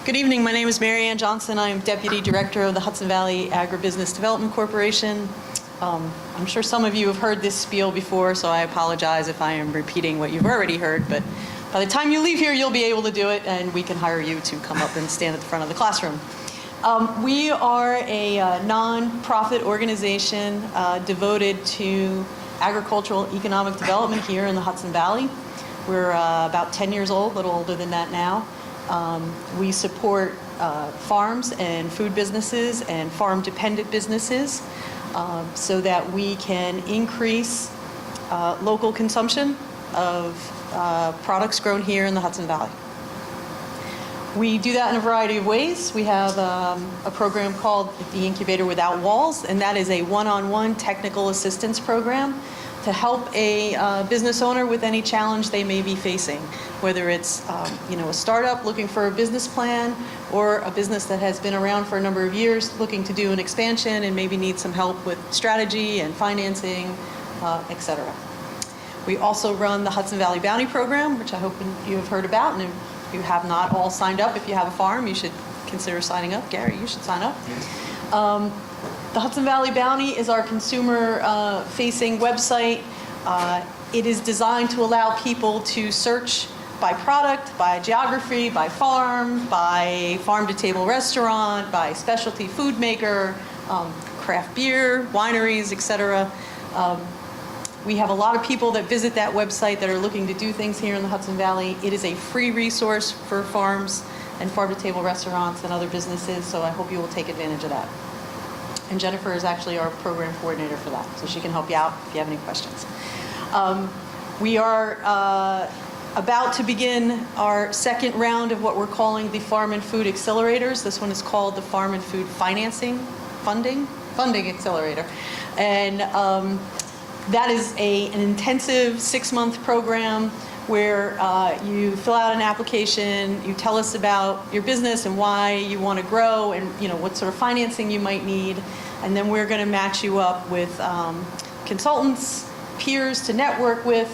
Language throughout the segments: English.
Good evening. My name is Mary Ann Johnson. I am Deputy Director of the Hudson Valley AgriBusiness Development Corporation. I'm sure some of you have heard this spiel before, so I apologize if I am repeating what you've already heard, but by the time you leave here, you'll be able to do it, and we can hire you to come up and stand at the front of the classroom. We are a non-profit organization devoted to agricultural economic development here in the Hudson Valley. We're about 10 years old, a little older than that now. We support farms and food businesses and farm-dependent businesses so that we can increase local consumption of products grown here in the Hudson Valley. We do that in a variety of ways. We have a program called the Incubator Without Walls, and that is a one-on-one technical assistance program to help a business owner with any challenge they may be facing, whether it's a startup looking for a business plan or a business that has been around for a number of years looking to do an expansion and maybe need some help with strategy and financing, etc. We also run the Hudson Valley Bounty Program, which I hope you have heard about, and if you have not all signed up, if you have a farm, you should consider signing up. Gary, you should sign up. The Hudson Valley Bounty is our consumer-facing website. It is designed to allow people to search by product, by geography, by farm, by farm-to-table restaurant, by specialty food maker, craft beer, wineries, etc. We have a lot of people that visit that website that are looking to do things here in the Hudson Valley. It is a free resource for farms and farm-to-table restaurants and other businesses, so I hope you will take advantage of that. And Jennifer is actually our program coordinator for that, so she can help you out if you have any questions. We are about to begin our second round of what we're calling the Farm and Food Accelerators. This one is called the Farm and Food Funding Accelerator. And that is an intensive 6-month program where you fill out an application, you tell us about your business and why you want to grow and what sort of financing you might need, and then we're going to match you up with consultants, peers to network with,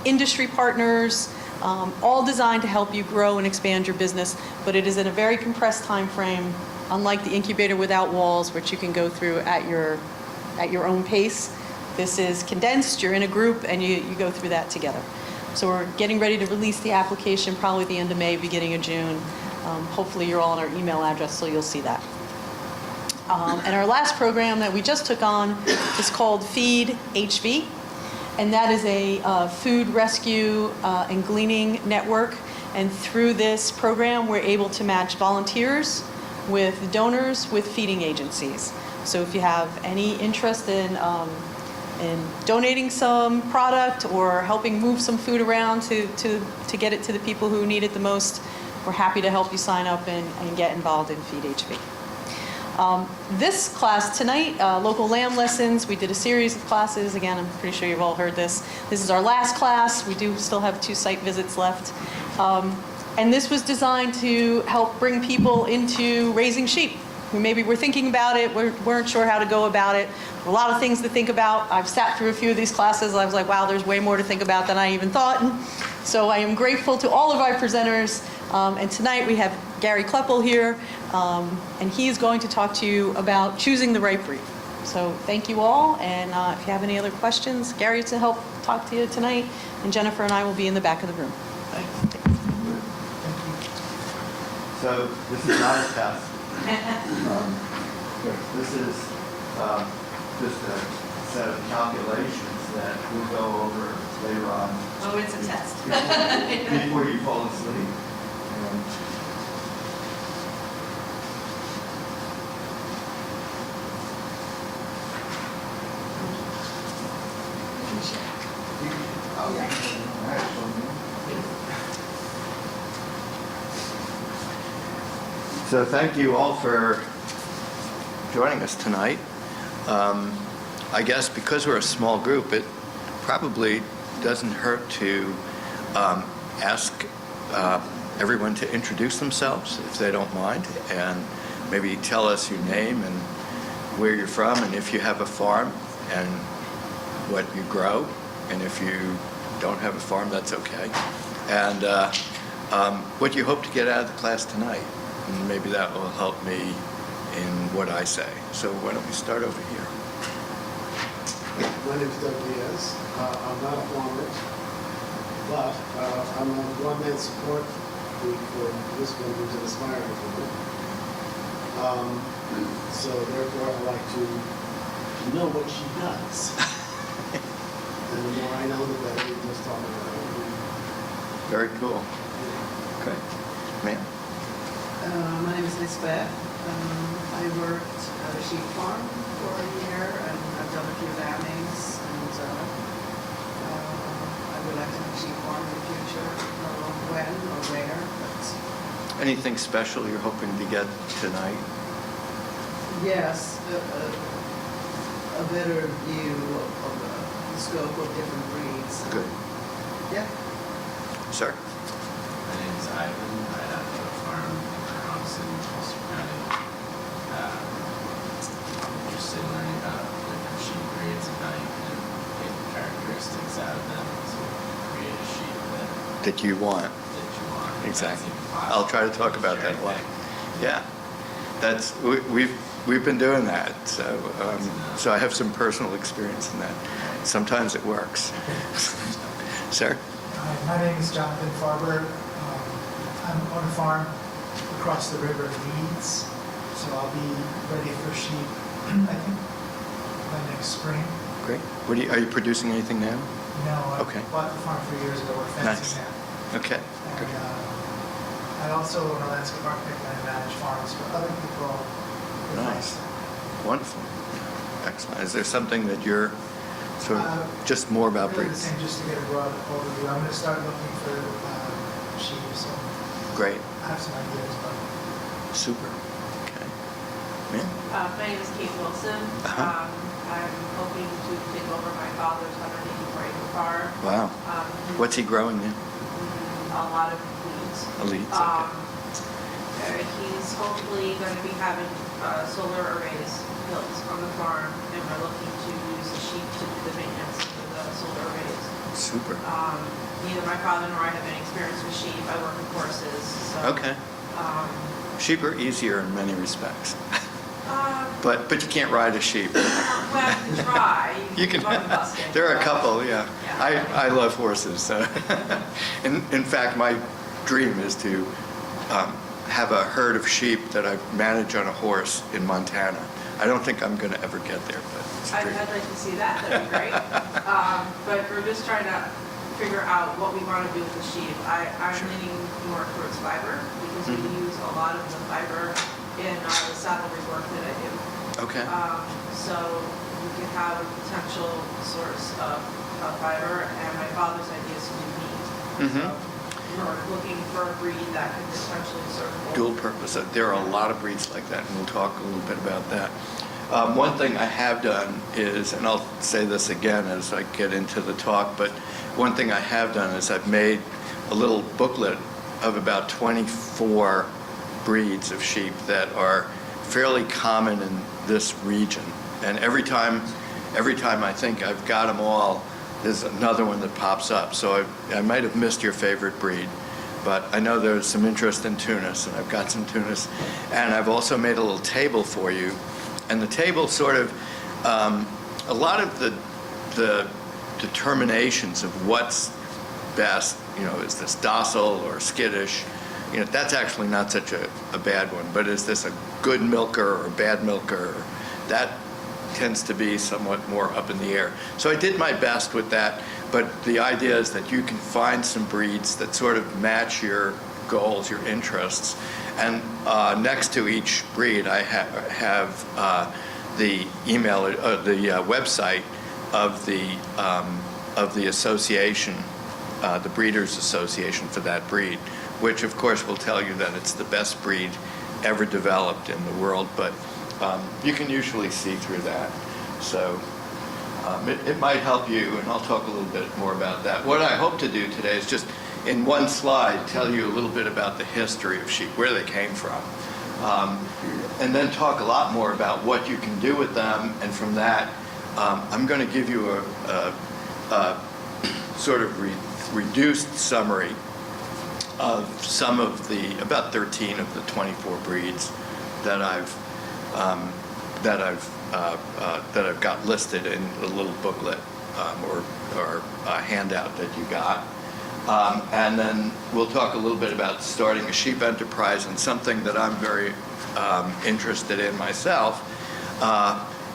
industry partners, all designed to help you grow and expand your business, but it is in a very compressed time frame, unlike the Incubator Without Walls, which you can go through at your own pace. This is condensed, you're in a group, and you go through that together. So we're getting ready to release the application probably the end of May, beginning of June. Hopefully you're all on our email address, so you'll see that. And our last program that we just took on is called Feed HV, and that is a food rescue and gleaning network. And through this program, we're able to match volunteers with donors with feeding agencies. So if you have any interest in donating some product or helping move some food around to get it to the people who need it the most, we're happy to help you sign up and get involved in Feed HV. This class tonight, local lamb lessons, we did a series of classes. Again, I'm pretty sure you've all heard this. This is our last class. We do still have 2 site visits left. And this was designed to help bring people into raising sheep who maybe were thinking about it, weren't sure how to go about it. A lot of things to think about. I've sat through a few of these classes. I was like, wow, there's way more to think about than I even thought. So I am grateful to all of our presenters. And tonight we have Gary Kleppel here, and he's going to talk to you about choosing the right breed. So thank you all, and if you have any other questions, Gary to help talk to you tonight, and Jennifer and I will be in the back of the room. Thank you. So this is not a test. This is just a set of calculations that we'll go over later on. Oh, it's a test. Before you fall asleep. So thank you all for joining us tonight. I guess because we're a small group, it probably doesn't hurt to ask everyone to introduce themselves, if they don't mind, and maybe tell us your name and where you're from, and if you have a farm, and what you grow, and if you don't have a farm, that's okay. And what do you hope to get out of the class tonight? And maybe that will help me in what I say. So why don't we start over here? My name is Doug Diaz. I'm not a farmer, but I'm on one-man support group for this one who's an aspiring farmer. So therefore, I like to know what she does. And the more I know, the better. We just talk about it. Very cool. Okay. Ma'am? My name is Liz Beth. I worked at a sheep farm for a year, and I've done a few lambings, and I would like to have a sheep farm in the future. I don't know when or where, but Anything special you're hoping to get tonight? yes, a better view of the scope of different breeds. Good. Yeah. Sir? My name is Ivan. I have a farm in Hudson, Ulster County. I'm interested in learning about different sheep breeds and how you can get characteristics out of them to create a sheep That you want. that you want. Exactly. That's even I'll try to possible. talk about that a lot. Sure. Yeah. We've been doing that. So I have some personal experience in that. Sometimes it works. Sir? Hi, my name is Jonathan Farber. I'm on a farm across the river in Leeds, so I'll be ready for sheep, I think, by next spring. Great. Are you producing anything now? No, I Okay. bought the farm 3 years ago. We're fencing Nice. now. Okay. And Good. I also am a landscape architect and I manage farms for other people. with Nice. livestock. Wonderful. Excellent. Is there something that you're sort of, Uh, just more about Really the breeds? same, just to get a broad overview. I'm going to start looking for sheep, so Great. I have some ideas, but Super. Okay. Ma'am? My name is Kate Wilson. Uh-huh. I'm hoping to take over my father's 184-acre farm. Wow. What's he growing in? A lot of weeds. Elite. He's hopefully going to be having solar arrays built on the farm, and we're looking to use the sheep to do the maintenance of the solar arrays. Super. Neither my father nor I have any experience with sheep. I work with horses, so. Okay. Um, Sheep are easier in many respects, uh, but you can't ride a sheep. well, you can try. You can. run the bus in, There are a but- couple, yeah. Yeah. I love horses. So. In fact, my dream is to have a herd of sheep that I manage on a horse in Montana. I don't think I'm going to ever get there, but it's a I'd dream. like to see that, that'd be great. But we're just trying to figure out what we want to do with the sheep. I'm Sure. leaning more towards fiber because we use a lot of the fiber in the saddlery work that I do. Okay. So we could have a potential source of fiber, and my father's idea is to do meat. Mhm. So we're looking for a breed that can potentially serve both. Dual purpose. There are a lot of breeds like that, and we'll talk a little bit about that. One thing I have done is, and I'll say this again as I get into the talk, but one thing I have done is I've made a little booklet of about 24 breeds of sheep that are fairly common in this region. And every time I think I've got them all, there's another one that pops up. So I might have missed your favorite breed, but I know there's some interest in Tunis, and I've got some Tunis. And I've also made a little table for you. And the table sort of, a lot of the determinations of what's best, is this docile or skittish, that's actually not such a bad one, but is this a good milker or a bad milker? That tends to be somewhat more up in the air. So I did my best with that, but the idea is that you can find some breeds that sort of match your goals, your interests. And next to each breed, I have the email, the website of the association, the Breeders Association for that breed, which of course will tell you that it's the best breed ever developed in the world, but you can usually see through that. So it might help you, and I'll talk a little bit more about that. What I hope to do today is just in one slide tell you a little bit about the history of sheep, where they came from, and then talk a lot more about what you can do with them. And from that, I'm going to give you a sort of reduced summary of some of the, about 13 of the 24 breeds that I've got listed in the little booklet or handout that you got. And then we'll talk a little bit about starting a sheep enterprise, and something that I'm very interested in myself,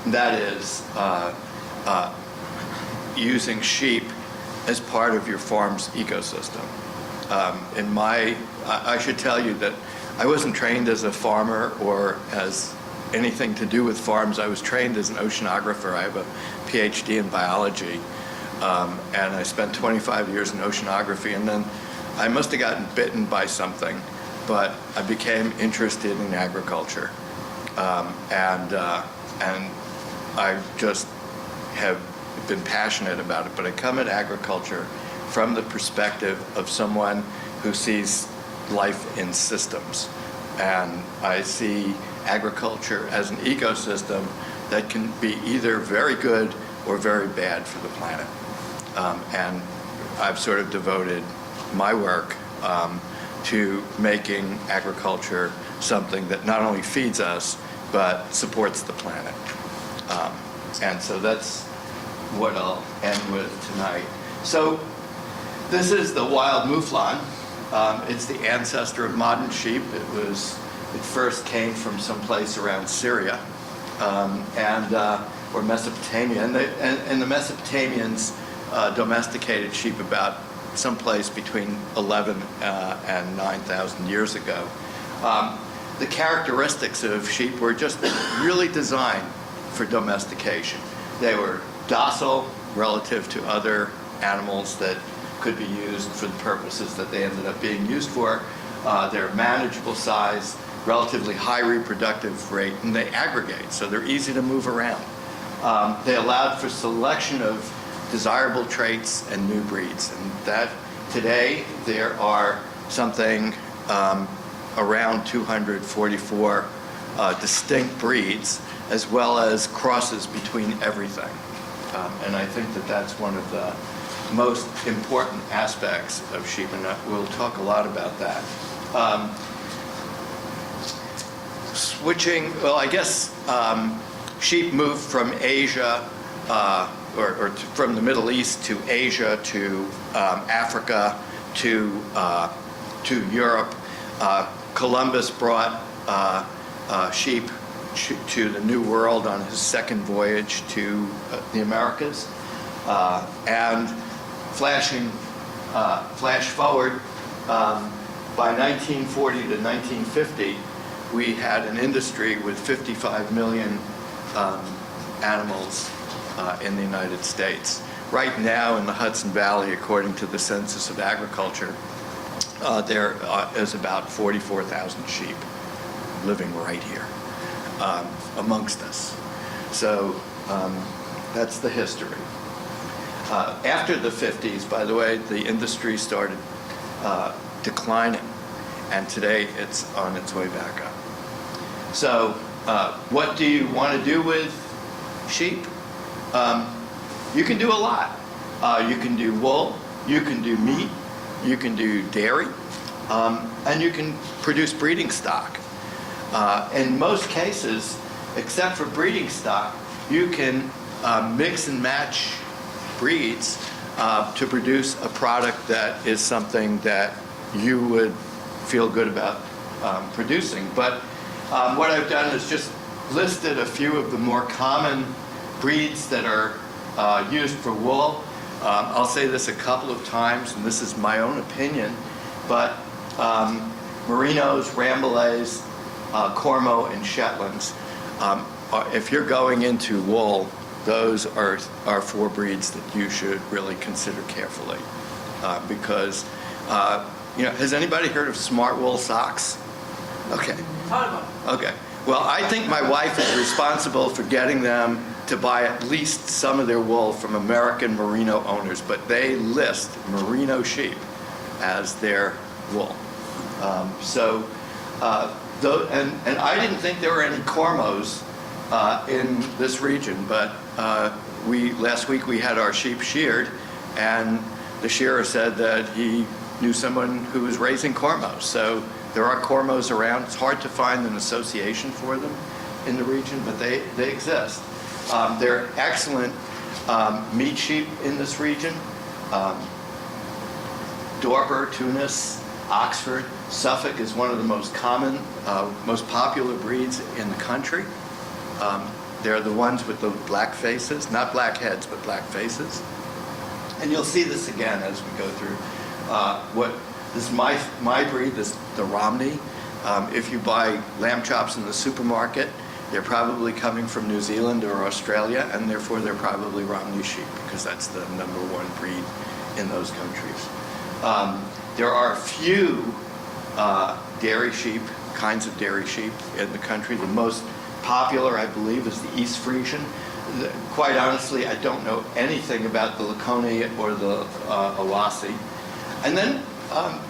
that is using sheep as part of your farm's ecosystem. I should tell you that I wasn't trained as a farmer or as anything to do with farms. I was trained as an oceanographer. I have a PhD in biology, and I spent 25 years in oceanography, and then I must have gotten bitten by something, but I became interested in agriculture, and I just have been passionate about it. But I come at agriculture from the perspective of someone who sees life in systems, and I see agriculture as an ecosystem that can be either very good or very bad for the planet. And I've sort of devoted my work to making agriculture something that not only feeds us, but supports the planet. And so that's what I'll end with tonight. So this is the wild mouflon. It's the ancestor of modern sheep. It first came from someplace around Syria, or Mesopotamia. And the Mesopotamians domesticated sheep about someplace between 11 and 9,000 years ago. The characteristics of sheep were just really designed for domestication. They were docile relative to other animals that could be used for the purposes that they ended up being used for. They're manageable size, relatively high reproductive rate, and they aggregate, so they're easy to move around. They allowed for selection of desirable traits and new breeds, and that today there are something around 244 distinct breeds, as well as crosses between everything. And I think that that's one of the most important aspects of sheep, and we'll talk a lot about that. Switching, well, I guess sheep moved from Asia, from the Middle East to Asia to Africa to Europe. Columbus brought sheep to the New World on his second voyage to the Americas. And flash forward, by 1940 to 1950, we had an industry with 55 million animals in the United States. Right now in the Hudson Valley, according to the Census of Agriculture, there is about 44,000 sheep living right here amongst us. So that's the history. After the 50s, by the way, the industry started declining, and today it's on its way back up. So what do you want to do with sheep? You can do a lot. You can do wool, you can do meat, you can do dairy, and you can produce breeding stock. In most cases, except for breeding stock, you can mix and match breeds to produce a product that is something that you would feel good about producing. But what I've done is just listed a few of the more common breeds that are used for wool. I'll say this a couple of times, and this is my own opinion, but Merinos, Rambouillets, Cormo, and Shetlands, if you're going into wool, those are four breeds that you should really consider carefully, because has anybody heard of smart wool socks? Okay. Okay. Well, I think my wife is responsible for getting them to buy at least some of their wool from American merino owners, but they list merino sheep as their wool. And I didn't think there were any Cormos in this region, but last week we had our sheep sheared, and the shearer said that he knew someone who was raising cormos. So there are cormos around. It's hard to find an association for them in the region, but they exist. They're excellent meat sheep in this region. Dorper, Tunis, Oxford, Suffolk is one of the most common, most popular breeds in the country. They're the ones with the black faces, not black heads, but black faces. And you'll see this again as we go through. This is my breed, the Romney. If you buy lamb chops in the supermarket, they're probably coming from New Zealand or Australia, and therefore they're probably Romney sheep because that's the #1 breed in those countries. There are a few dairy sheep, kinds of dairy sheep in the country. The most popular, I believe, is the East Frisian. Quite honestly, I don't know anything about the Laconi or the Awasi. And then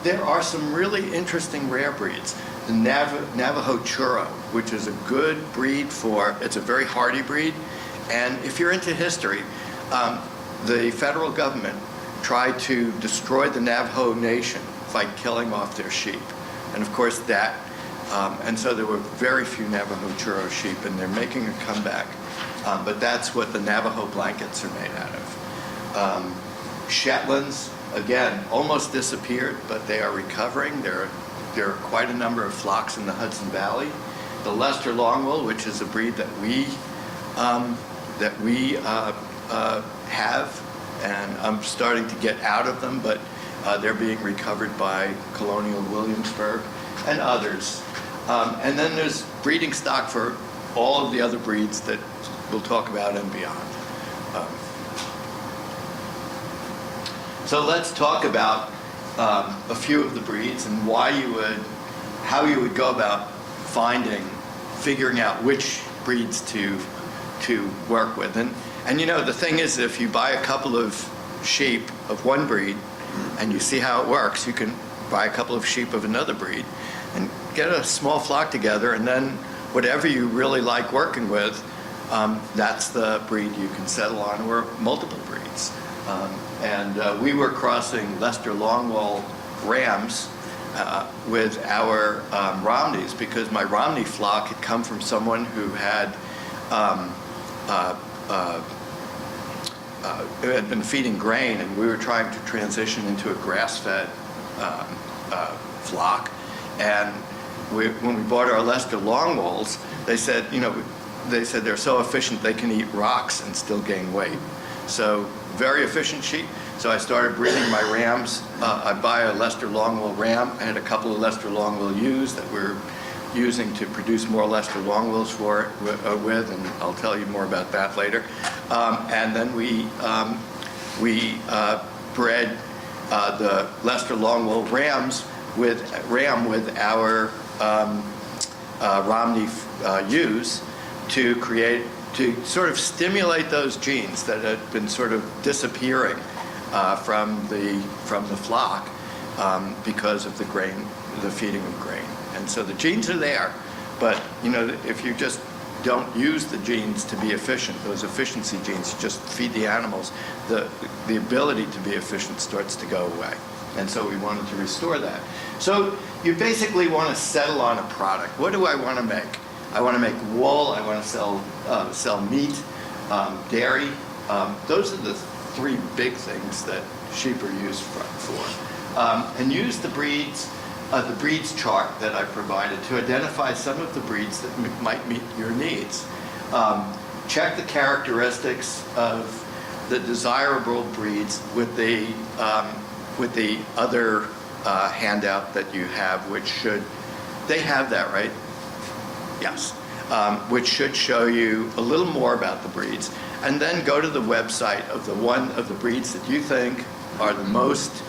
there are some really interesting rare breeds. The Navajo Churro, which is a good breed it's a very hardy breed. And if you're into history, the federal government tried to destroy the Navajo Nation by killing off their sheep. And of course and so there were very few Navajo Churro sheep, and they're making a comeback. But that's what the Navajo blankets are made out of. Shetlands, again, almost disappeared, but they are recovering. There are quite a number of flocks in the Hudson Valley. The Leicester Longwool, which is a breed that we have, and I'm starting to get out of them, but they're being recovered by Colonial Williamsburg and others. And then there's breeding stock for all of the other breeds that we'll talk about and beyond. So let's talk about a few of the breeds and how you would go about figuring out which breeds to work with. And you know, the thing is, if you buy a couple of sheep of one breed and you see how it works, you can buy a couple of sheep of another breed and get a small flock together, and then whatever you really like working with, that's the breed you can settle on, or multiple breeds. We were crossing Leicester Longwool rams with our Romneys, because my Romney flock had come from someone who had been feeding grain, and we were trying to transition into a grass-fed flock. And when we bought our Leicester Longwools, they said they're so efficient they can eat rocks and still gain weight. So very efficient sheep. So I started breeding my rams. I buy a Leicester Longwool ram. I had a couple of Leicester Longwool ewes that we're using to produce more Leicester Longwools with, and I'll tell you more about that later. And then we bred the Leicester Longwool rams with our Romney ewes to sort of stimulate those genes that had been sort of disappearing from the flock because of the feeding of grain. And so the genes are there, but if you just don't use the genes to be efficient, those efficiency genes, just feed the animals, the ability to be efficient starts to go away. And so we wanted to restore that. So you basically want to settle on a product. What do I want to make? I want to make wool. I want to sell meat, dairy. Those are the three big things that sheep are used for. And use the breeds chart that I provided to identify some of the breeds that might meet your needs. Check the characteristics of the desirable breeds with the other handout that you have, they have that, right? Yes. Which should show you a little more about the breeds. And then go to the website of the breeds that you think are the most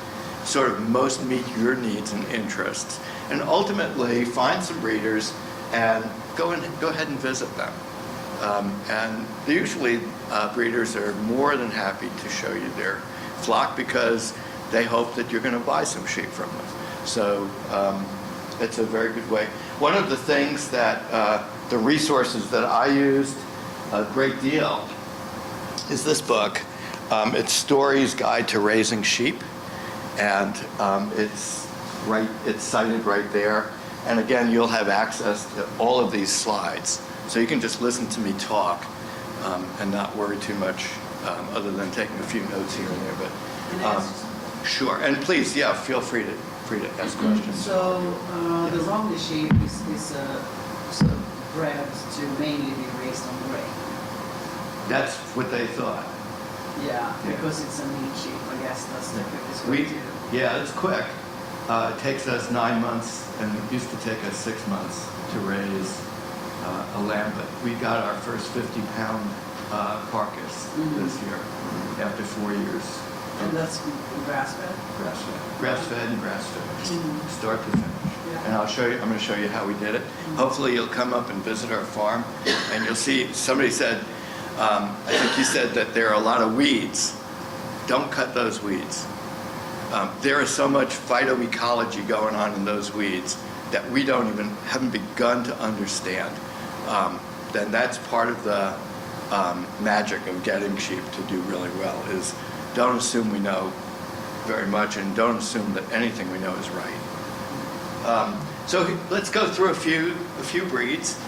meet your needs and interests. And ultimately find some breeders and go ahead and visit them. And usually breeders are more than happy to show you their flock because they hope that you're going to buy some sheep from them. So it's a very good way. One of the things that the resources that I used a great deal is this book. It's Story's Guide to Raising Sheep. And it's cited right there. And again, you'll have access to all of these slides. So you can just listen to me talk and not worry too much other than taking a few notes here and there. But Can I ask you something? sure. And please, yeah, feel free to ask questions. So the rounded sheep is sort of bred to mainly be raised on grain. That's what they thought. Yeah, because it's a meat sheep, I guess that's the quickest way to. Yeah, it's quick. It takes us 9 months, and it used to take us 6 months to raise a lamb, but we got our first 50-pound carcass this year after 4 years. And that's grass-fed? Grass-fed and grass-finished, start to finish. Yeah. And I'm going to show you how we did it. Hopefully you'll come up and visit our farm, and you'll see, somebody said, I think you said that there are a lot of weeds. Don't cut those weeds. There is so much phytoecology going on in those weeds that we haven't begun to understand. Then that's part of the magic of getting sheep to do really well, is don't assume we know very much, and don't assume that anything we know is right. So let's go through a few breeds.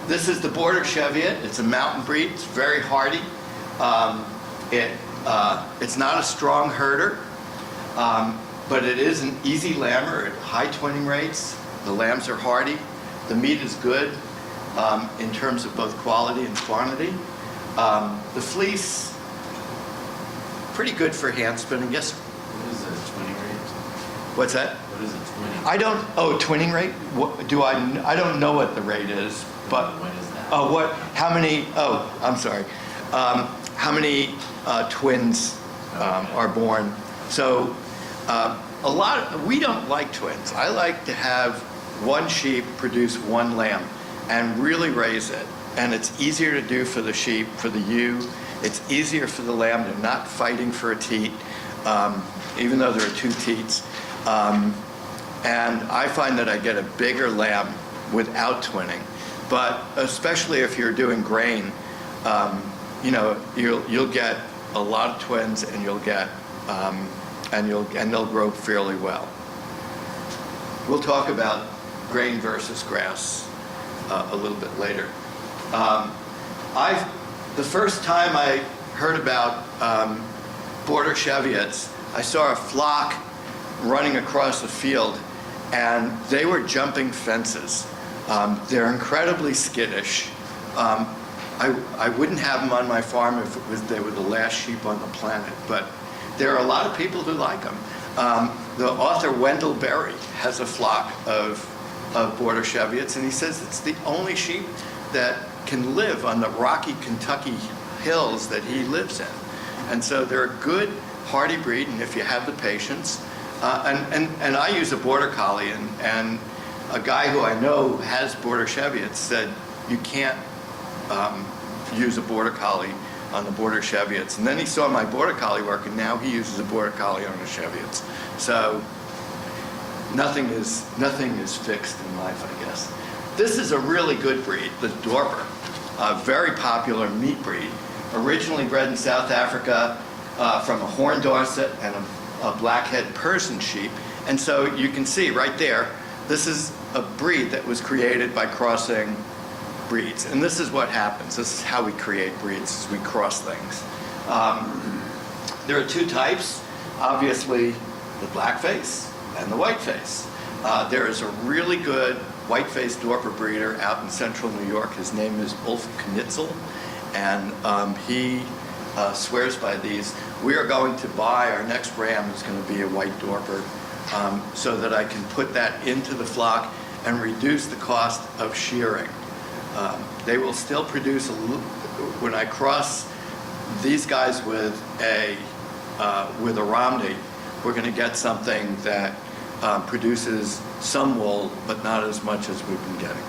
This is the Border Cheviot. It's a mountain breed. It's very hardy. It's not a strong herder, but it is an easy lammer at high twinning rates. The lambs are hardy. The meat is good in terms of both quality and quantity. The fleece, pretty good for hand spinning. Yes. What is a twinning rate? What's that? What is a twinning? Twinning rate? I don't know what the rate is, but. What is that? I'm sorry. How many twins are born? So we don't like twins. I like to have one sheep produce one lamb and really raise it. And it's easier to do for the sheep, for the ewe. It's easier for the lamb. They're not fighting for a teat, even though there are 2 teats. And I find that I get a bigger lamb without twinning. But especially if you're doing grain, you'll get a lot of twins, and you'll get and they'll grow fairly well. We'll talk about grain versus grass a little bit later. The first time I heard about Border Cheviots, I saw a flock running across the field, and they were jumping fences. They're incredibly skittish. I wouldn't have them on my farm if they were the last sheep on the planet, but there are a lot of people who like them. The author Wendell Berry has a flock of Border Cheviots, and he says it's the only sheep that can live on the rocky Kentucky hills that he lives in. And so they're a good, hardy breed, and if you have the patience. And I use a Border Collie, and a guy who I know has Border Cheviots said you can't use a Border Collie on the Border Cheviots. And then he saw my Border Collie work, and now he uses a Border Collie on the Cheviots. So nothing is fixed in life, I guess. This is a really good breed, the Dorper, a very popular meat breed, originally bred in South Africa from a Horned Dorset and a blackhead Persian sheep. And so you can see right there, this is a breed that was created by crossing breeds. And this is what happens. This is how we create breeds, is we cross things. There are 2 types, obviously the blackface and the whiteface. There is a really good white-faced Dorper breeder out in central New York. His name is Ulf Knitzel, and he swears by these. We are going to buy, our next ram is going to be a white Dorper, so that I can put that into the flock and reduce the cost of shearing. They will still produce when I cross these guys with a Romney, we're going to get something that produces some wool, but not as much as we've been getting.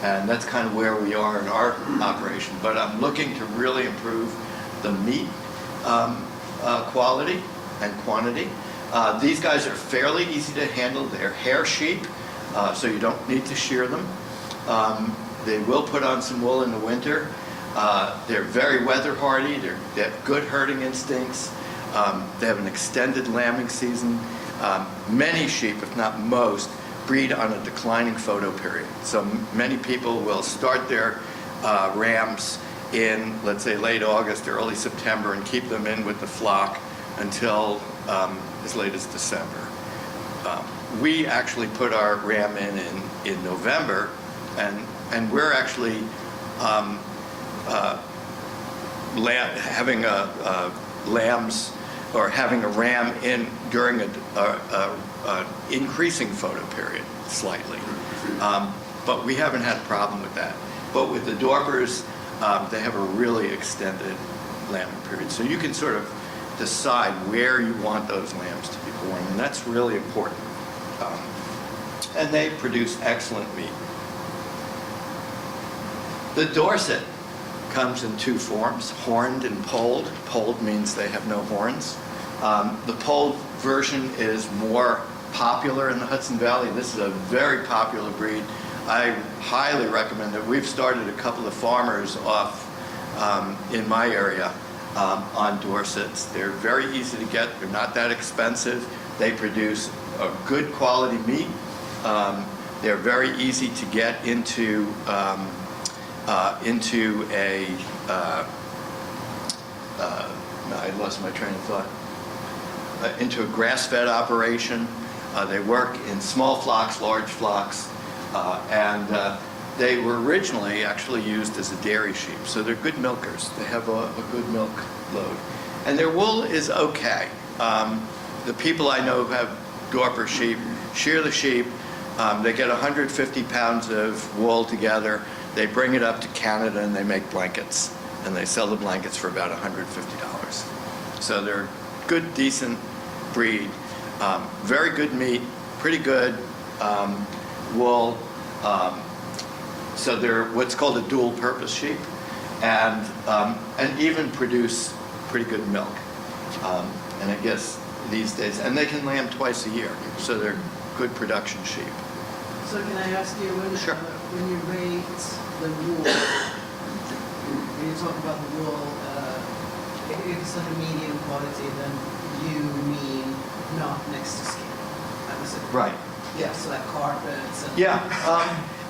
And that's kind of where we are in our operation. But I'm looking to really improve the meat quality and quantity. These guys are fairly easy to handle. They're hair sheep, so you don't need to shear them. They will put on some wool in the winter. They're very weather hardy. They have good herding instincts. They have an extended lambing season. Many sheep, if not most, breed on a declining photo period. So many people will start their rams in, let's say, late August or early September and keep them in with the flock until as late as December. We actually put our ram in November, and we're actually having lambs or having a ram in during a increasing photo period slightly. But we haven't had a problem with that. But with the Dorpers, they have a really extended lambing period. So you can sort of decide where you want those lambs to be born, and that's really important. And they produce excellent meat. The Dorset comes in two forms, horned and polled. Polled means they have no horns. The polled version is more popular in the Hudson Valley. This is a very popular breed. I highly recommend it. We've started a couple of farmers off in my area on Dorsets. They're very easy to get. They're not that expensive. They produce a good quality meat. They're very easy to get into I lost my train of thought. Into a grass-fed operation. They work in small flocks, large flocks, and they were originally actually used as a dairy sheep. So they're good milkers. They have a good milk load. And their wool is okay. The people I know who have Dorper sheep shear the sheep. They get 150 pounds of wool together. They bring it up to Canada and they make blankets. And they sell the blankets for about $150. So they're a good, decent breed. Very good meat, pretty good wool. So they're what's called a dual purpose sheep, and even produce pretty good milk. And I guess these days, and they can lamb twice a year, so they're good production sheep. So can I ask you, Sure. when you rate the wool, when you talk about the wool, if it's like a medium quality, then you mean not next to skin? I was like, Right. yeah, so like carpets and. Yeah,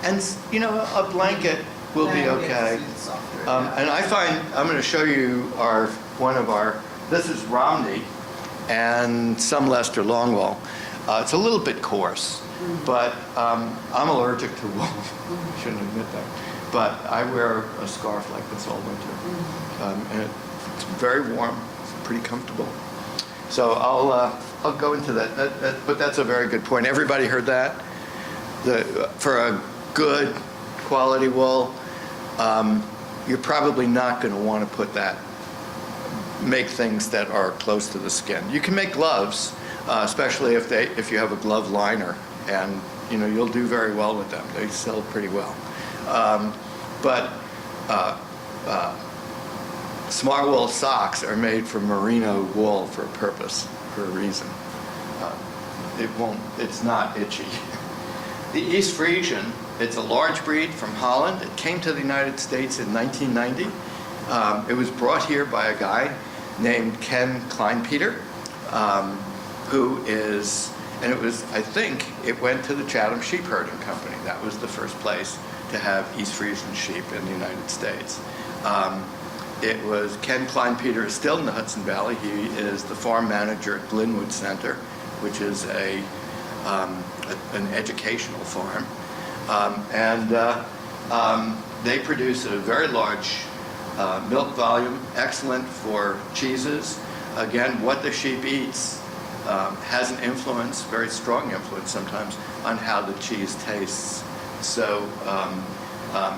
and you know, a blanket will be okay. It's softer, yeah. And I find, I'm going to show you this is Romney and some Leicester Longwall. It's a little bit coarse, but I'm allergic to wool. Shouldn't admit that. But I wear a scarf like this all winter. And it's very warm, it's pretty comfortable. So I'll go into that. But that's a very good point. Everybody heard that? For a good quality wool, you're probably not going to want to make things that are close to the skin. You can make gloves, especially if you have a glove liner, and you know you'll do very well with them. They sell pretty well. But Smart Wool socks are made from merino wool for a purpose, for a reason. It's not itchy. The East Frisian, it's a large breed from Holland. It came to the United States in 1990. It was brought here by a guy named Ken Kleinpeter, I think it went to the Chatham Sheep Herding Company. That was the first place to have East Frisian sheep in the United States. It was Ken Kleinpeter is still in the Hudson Valley. He is the farm manager at Glenwood Center, which is an educational farm. They produce a very large milk volume, excellent for cheeses. Again, what the sheep eats has an influence, very strong influence sometimes, on how the cheese tastes. So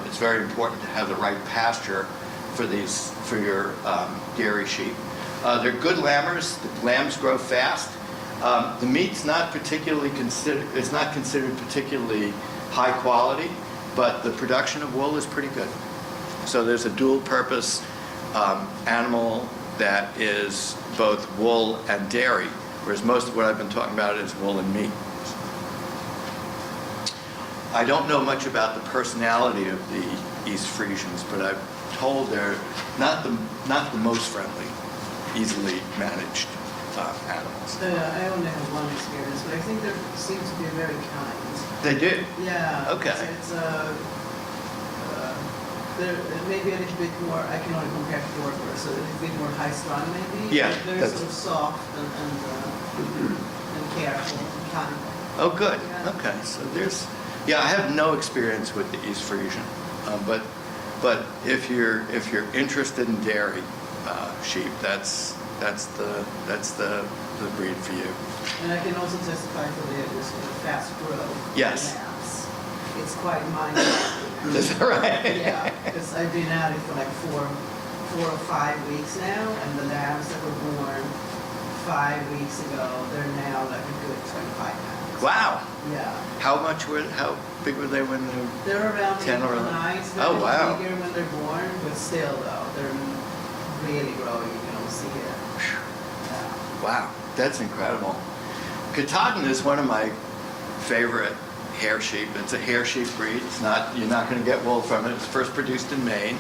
it's very important to have the right pasture for your dairy sheep. They're good lambers. The lambs grow fast. The meat's not considered particularly high quality, but the production of wool is pretty good. So there's a dual purpose animal that is both wool and dairy, whereas most of what I've been talking about is wool and meat. I don't know much about the personality of the East Frisians, but I'm told they're not the most friendly, easily managed animals. I only have one experience, but I think they seem to be very kind. They do? Yeah. Okay. It's they're maybe a little bit more, I can only compare to Forber, so a little bit more high strung maybe. Yeah, They're that's- sort of soft and careful and kind. Oh, good. Yeah. Okay, so there's, yeah, I have no experience with the East Frisian, but if you're interested in dairy sheep, that's the breed for you. And I can also testify for the sort of fast growth. Yes. Lambs. It's quite mind-blowing. Is that right? Yeah, because I've been at it for like 4 or 5 weeks now, and the lambs that were born 5 weeks ago, they're now like a good 25 pounds. Wow. Yeah. How big were they when they were? They're around 10 or 11. 9, so they're Oh, wow. bigger when they're born, but still though, they're really growing, you can almost see it. Yeah. Wow, that's incredible. Katahdin is one of my favorite hair sheep. It's a hair sheep breed. You're not going to get wool from it. It's first produced in Maine.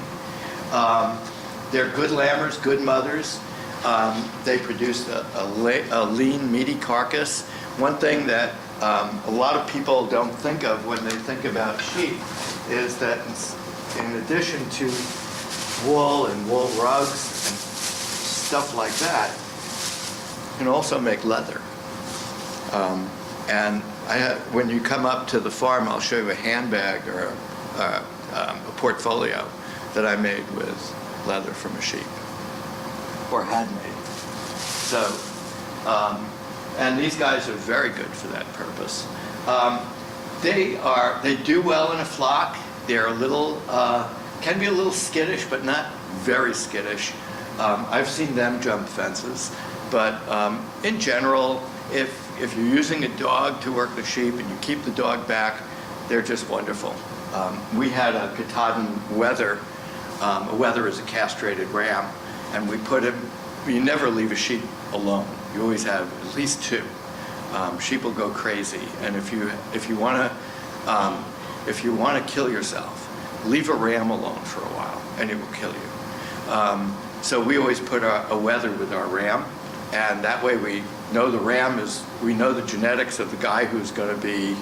They're good lambers, good mothers. They produce a lean, meaty carcass. One thing that a lot of people don't think of when they think about sheep is that in addition to wool and wool rugs and stuff like that, you can also make leather. And when you come up to the farm, I'll show you a handbag or a portfolio that I made with leather from a sheep, or had made. So, and these guys are very good for that purpose. They do well in a flock. They're a little, can be a little skittish, but not very skittish. I've seen them jump fences, but in general, if you're using a dog to work the sheep and you keep the dog back, they're just wonderful. We had a Katahdin wether. A wether is a castrated ram, and we put him. You never leave a sheep alone. You always have at least 2. Sheep will go crazy, and if you want to kill yourself, leave a ram alone for a while, and it will kill you. So we always put a wether with our ram, and that way we know we know the genetics of the guy who's going to be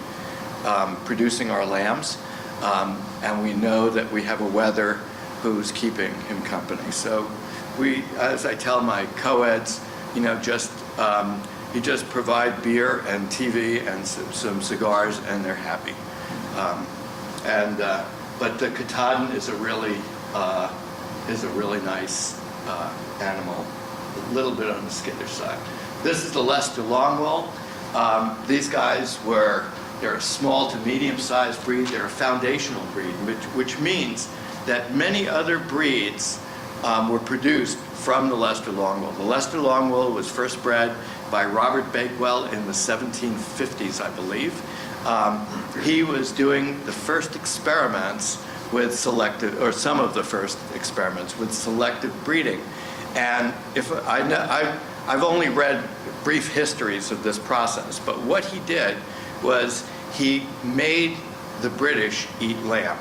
producing our lambs, and we know that we have a wether who's keeping him company. So as I tell my co-eds, you just provide beer and TV and some cigars, and they're happy. But the Katahdin is a really nice animal, a little bit on the skittish side. This is the Leicester Longwool. These guys they're a small to medium-sized breed. They're a foundational breed, which means that many other breeds were produced from the Leicester Longwool. The Leicester Longwool was first bred by Robert Bakewell in the 1750s, I believe. He was doing the first experiments with some of the first experiments with selective breeding. And I've only read brief histories of this process, but what he did was he made the British eat lamb.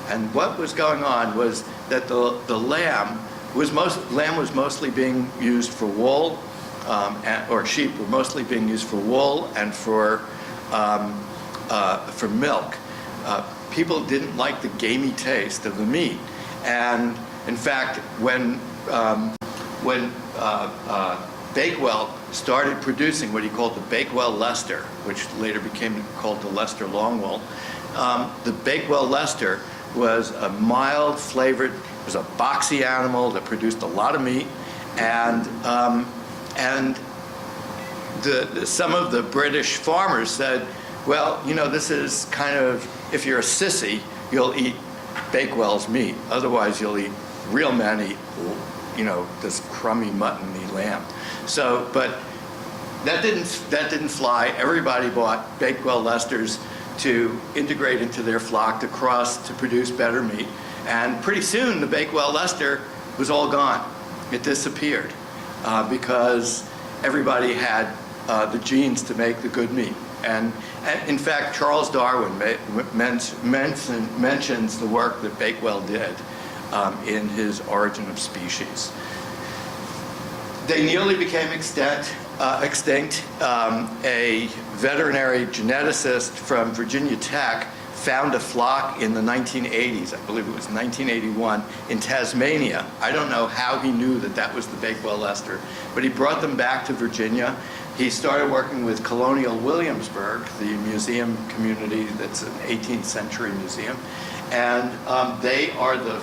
And what was going on was that the lamb was mostly being used for wool, or sheep were mostly being used for wool and for milk. People didn't like the gamey taste of the meat, and in fact, when Bakewell started producing what he called the Bakewell Leicester, which later became called the Leicester Longwool, the Bakewell Leicester was a mild flavored, it was a boxy animal that produced a lot of meat, and some of the British farmers said, well, this is kind of, if you're a sissy, you'll eat Bakewell's meat. Otherwise, you'll eat, real men eat, this crummy muttony lamb. So, but that didn't fly. Everybody bought Bakewell Leicesters to integrate into their flock, to cross, to produce better meat. And pretty soon, the Bakewell Leicester was all gone. It disappeared because everybody had the genes to make the good meat. And in fact, Charles Darwin mentions the work that Bakewell did in his Origin of Species. They nearly became extinct. extinct. A veterinary geneticist from Virginia Tech found a flock in the 1980s, I believe it was 1981, in Tasmania. I don't know how he knew that that was the Bakewell Leicester, but he brought them back to Virginia. He started working with Colonial Williamsburg, the museum community that's an 18th century museum, and they are the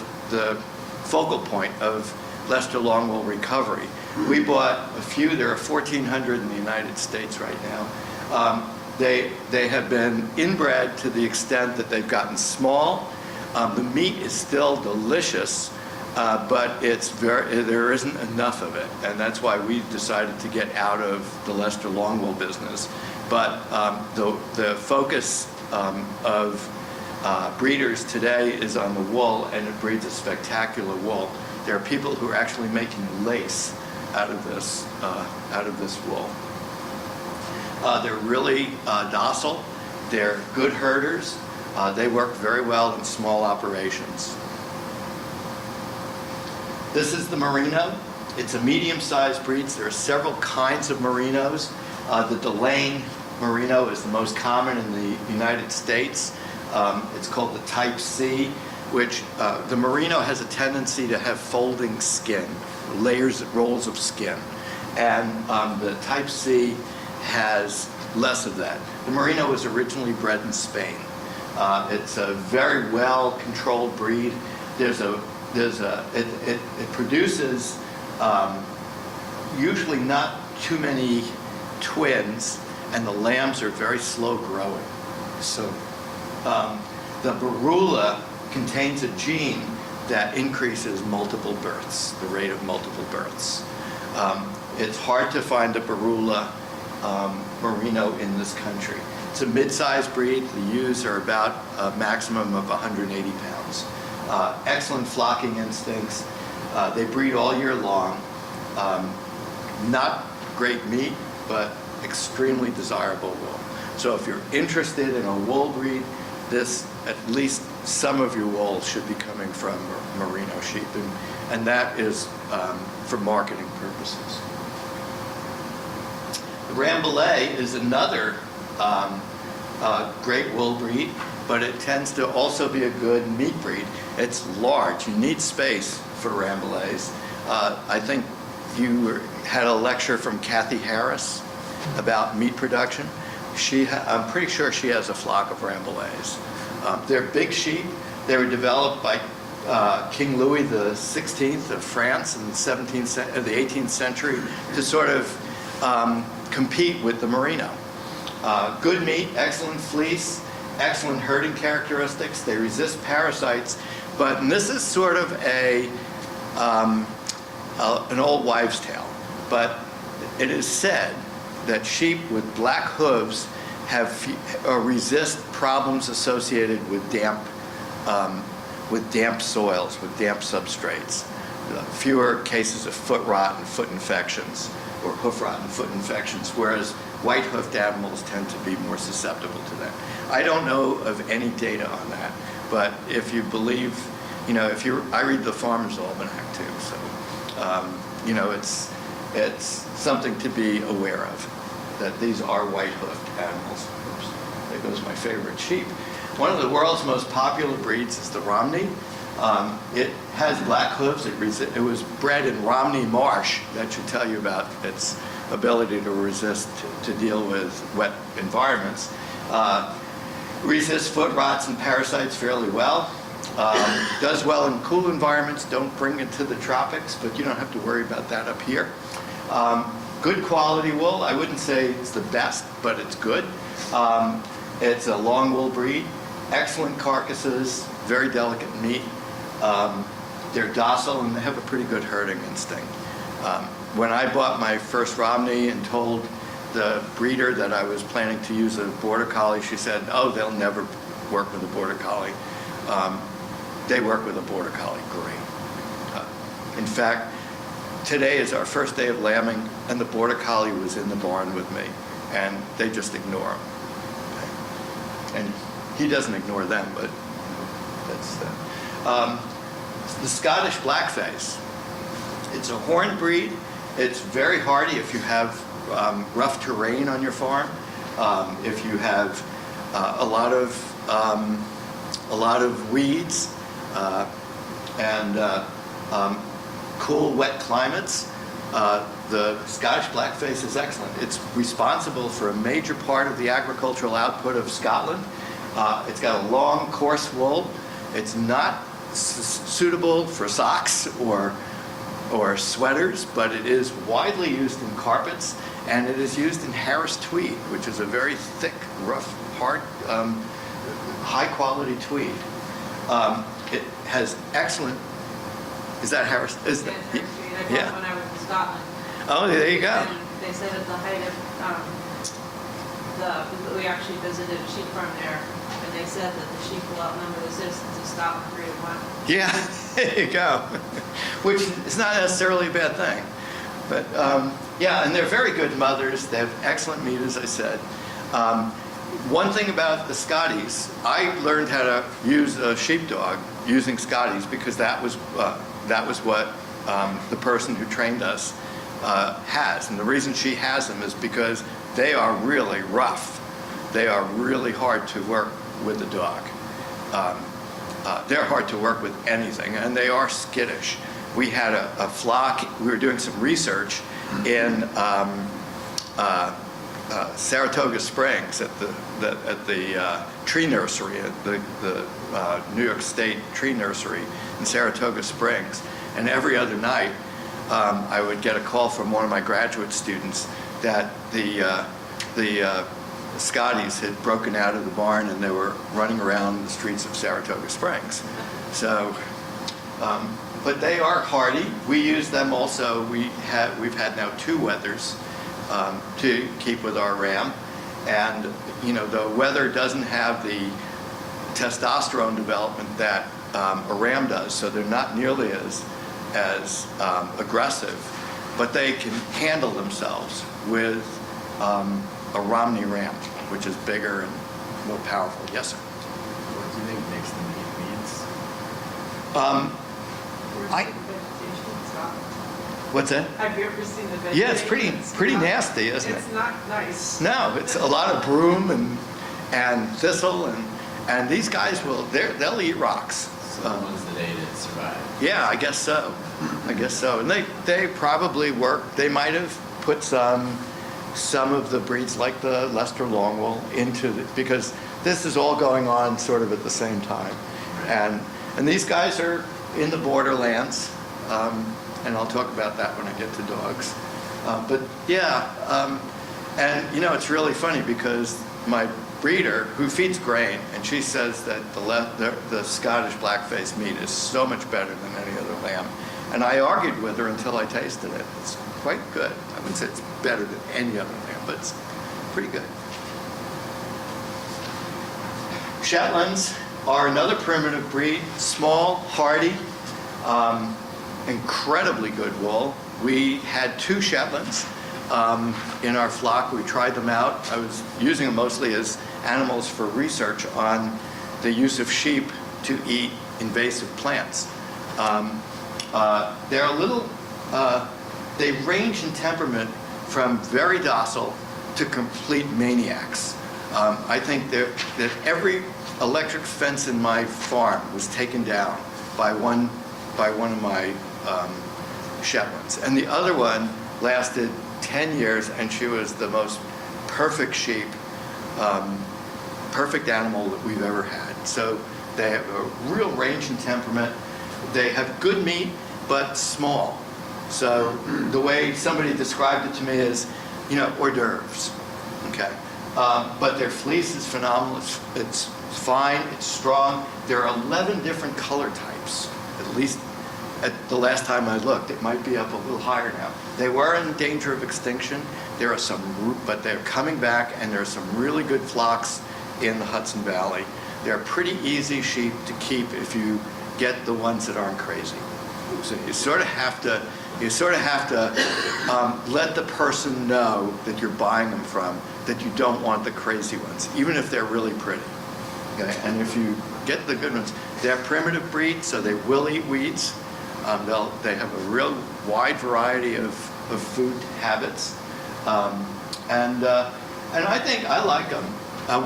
focal point of Leicester Longwool recovery. We bought a few. There are 1,400 in the United States right now. They have been inbred to the extent that they've gotten small. The meat is still delicious, but there isn't enough of it, and that's why we decided to get out of the Leicester Longwool business. But the focus of breeders today is on the wool, and it breeds a spectacular wool. There are people who are actually making lace out of this wool. They're really docile. They're good herders. They work very well in small operations. This is the Merino. It's a medium-sized breed. There are several kinds of Merinos. The Delane Merino is the most common in the United States. It's called the Type C, which the Merino has a tendency to have folding skin, rolls of skin. And the Type C has less of that. The Merino was originally bred in Spain. It's a very well-controlled breed. It produces usually not too many twins, and the lambs are very slow growing. So the Barula contains a gene that increases multiple births, the rate of multiple births. It's hard to find a Barula Merino in this country. It's a mid-sized breed. The ewes are about a maximum of 180 pounds. Excellent flocking instincts. They breed all year long. Not great meat, but extremely desirable wool. So if you're interested in a wool breed, at least some of your wool should be coming from Merino sheep, and that is for marketing purposes. The Rambouillet is another great wool breed, but it tends to also be a good meat breed. It's large. You need space for Rambouillets. I think you had a lecture from Kathy Harris about meat production. I'm pretty sure she has a flock of Rambouillets. They're big sheep. They were developed by King Louis XVI of France in the 18th century to sort of compete with the Merino. Good meat, excellent fleece, excellent herding characteristics. They resist parasites, and this is sort of an old wives' tale. But it is said that sheep with black hooves resist problems associated with damp soils, with damp substrates. Fewer cases of foot rot and foot infections, or hoof rot and foot infections, whereas white-hoofed animals tend to be more susceptible to that. I don't know of any data on that, but if you believe, I read the Farmer's Almanac too, so it's something to be aware of, that these are white-hoofed animals. Oops, there goes my favorite sheep. One of the world's most popular breeds is the Romney. It has black hooves. It was bred in Romney Marsh. That should tell you about its ability to resist, to deal with wet environments. Resists foot rots and parasites fairly well. Does well in cool environments. Don't bring it to the tropics, but you don't have to worry about that up here. Good quality wool. I wouldn't say it's the best, but it's good. It's a long wool breed. Excellent carcasses, very delicate meat. They're docile and they have a pretty good herding instinct. When I bought my first Romney and told the breeder that I was planning to use a Border Collie, she said, "Oh, they'll never work with a Border Collie." They work with a Border Collie great. In fact, today is our first day of lambing, and the Border Collie was in the barn with me, and they just ignore him. And he doesn't ignore them, but that's that. The Scottish Blackface. It's a horned breed. It's very hardy if you have rough terrain on your farm, if you have a lot of weeds and cool, wet climates, the Scottish blackface is excellent. It's responsible for a major part of the agricultural output of Scotland. It's got a long, coarse wool. It's not suitable for socks or sweaters, but it is widely used in carpets, and it is used in Harris tweed, which is a very thick, rough, hard, high-quality tweed. It has excellent. Is that Harris? Is that? I bought Yeah. when I was in Scotland. Oh, there you go. And they said at the height of, we actually visited a sheep farm there, and they said that the sheep will outnumber the citizens of Scotland 3-1. Yeah, there you go. Which is not necessarily a bad thing. But yeah, and they're very good mothers. They have excellent meat, as I said. One thing about the Scotties, I learned how to use a sheepdog using Scotties because that was what the person who trained us has. And the reason she has them is because they are really rough. They are really hard to work with the dog. They're hard to work with anything, and they are skittish. We had a flock. We were doing some research in Saratoga Springs at the tree nursery, at the New York State tree nursery in Saratoga Springs. And every other night, I would get a call from one of my graduate students that the Scotties had broken out of the barn and they were running around the streets of Saratoga Springs. So, but they are hardy. We use them also. We've had now 2 wethers to keep with our ram, and you know the wether doesn't have the testosterone development that a ram does, so they're not nearly as aggressive, but they can handle themselves with a Romney ram, which is bigger and more powerful. Yes, sir. What do you think makes them eat weeds? I- Vegetation in Scotland. What's that? Have you ever seen the vegetation? Yeah, it's pretty Scotland? nasty, isn't it? It's not nice. No, it's a lot of broom and thistle, and these guys they'll eat rocks. So the ones that ate it survived. Yeah, I guess so. I guess so. And they probably work. They might have put some of the breeds like the Leicester Longwool into because this is all going on sort of at the same time, and these guys are in the borderlands, and I'll talk about that when I get to dogs. But yeah, and you know it's really funny because my breeder who feeds grain, and she says that the Scottish blackface meat is so much better than any other lamb. And I argued with her until I tasted it. It's quite good. I wouldn't say it's better than any other lamb, but it's pretty good. Shetlands are another primitive breed, small, hardy, incredibly good wool. We had 2 Shetlands in our flock. We tried them out. I was using them mostly as animals for research on the use of sheep to eat invasive plants. They're a little, they range in temperament from very docile to complete maniacs. I think that every electric fence in my farm was taken down by one of my Shetlands. And the other one lasted 10 years, and she was the most perfect sheep, perfect animal that we've ever had. So they have a real range in temperament. They have good meat, but small. So the way somebody described it to me is, you know, hors d'oeuvres, okay? But their fleece is phenomenal. It's fine, it's strong. There are 11 different color types, at least at the last time I looked. It might be up a little higher now. They were in danger of extinction. There are some, but they're coming back, and there are some really good flocks in the Hudson Valley. They're pretty easy sheep to keep if you get the ones that aren't crazy. So you sort of have to let the person know that you're buying them from that you don't want the crazy ones, even if they're really pretty. Okay, and if you get the good ones, they're primitive breeds, so they will eat weeds. They have a real wide variety of food habits. And I think I like them.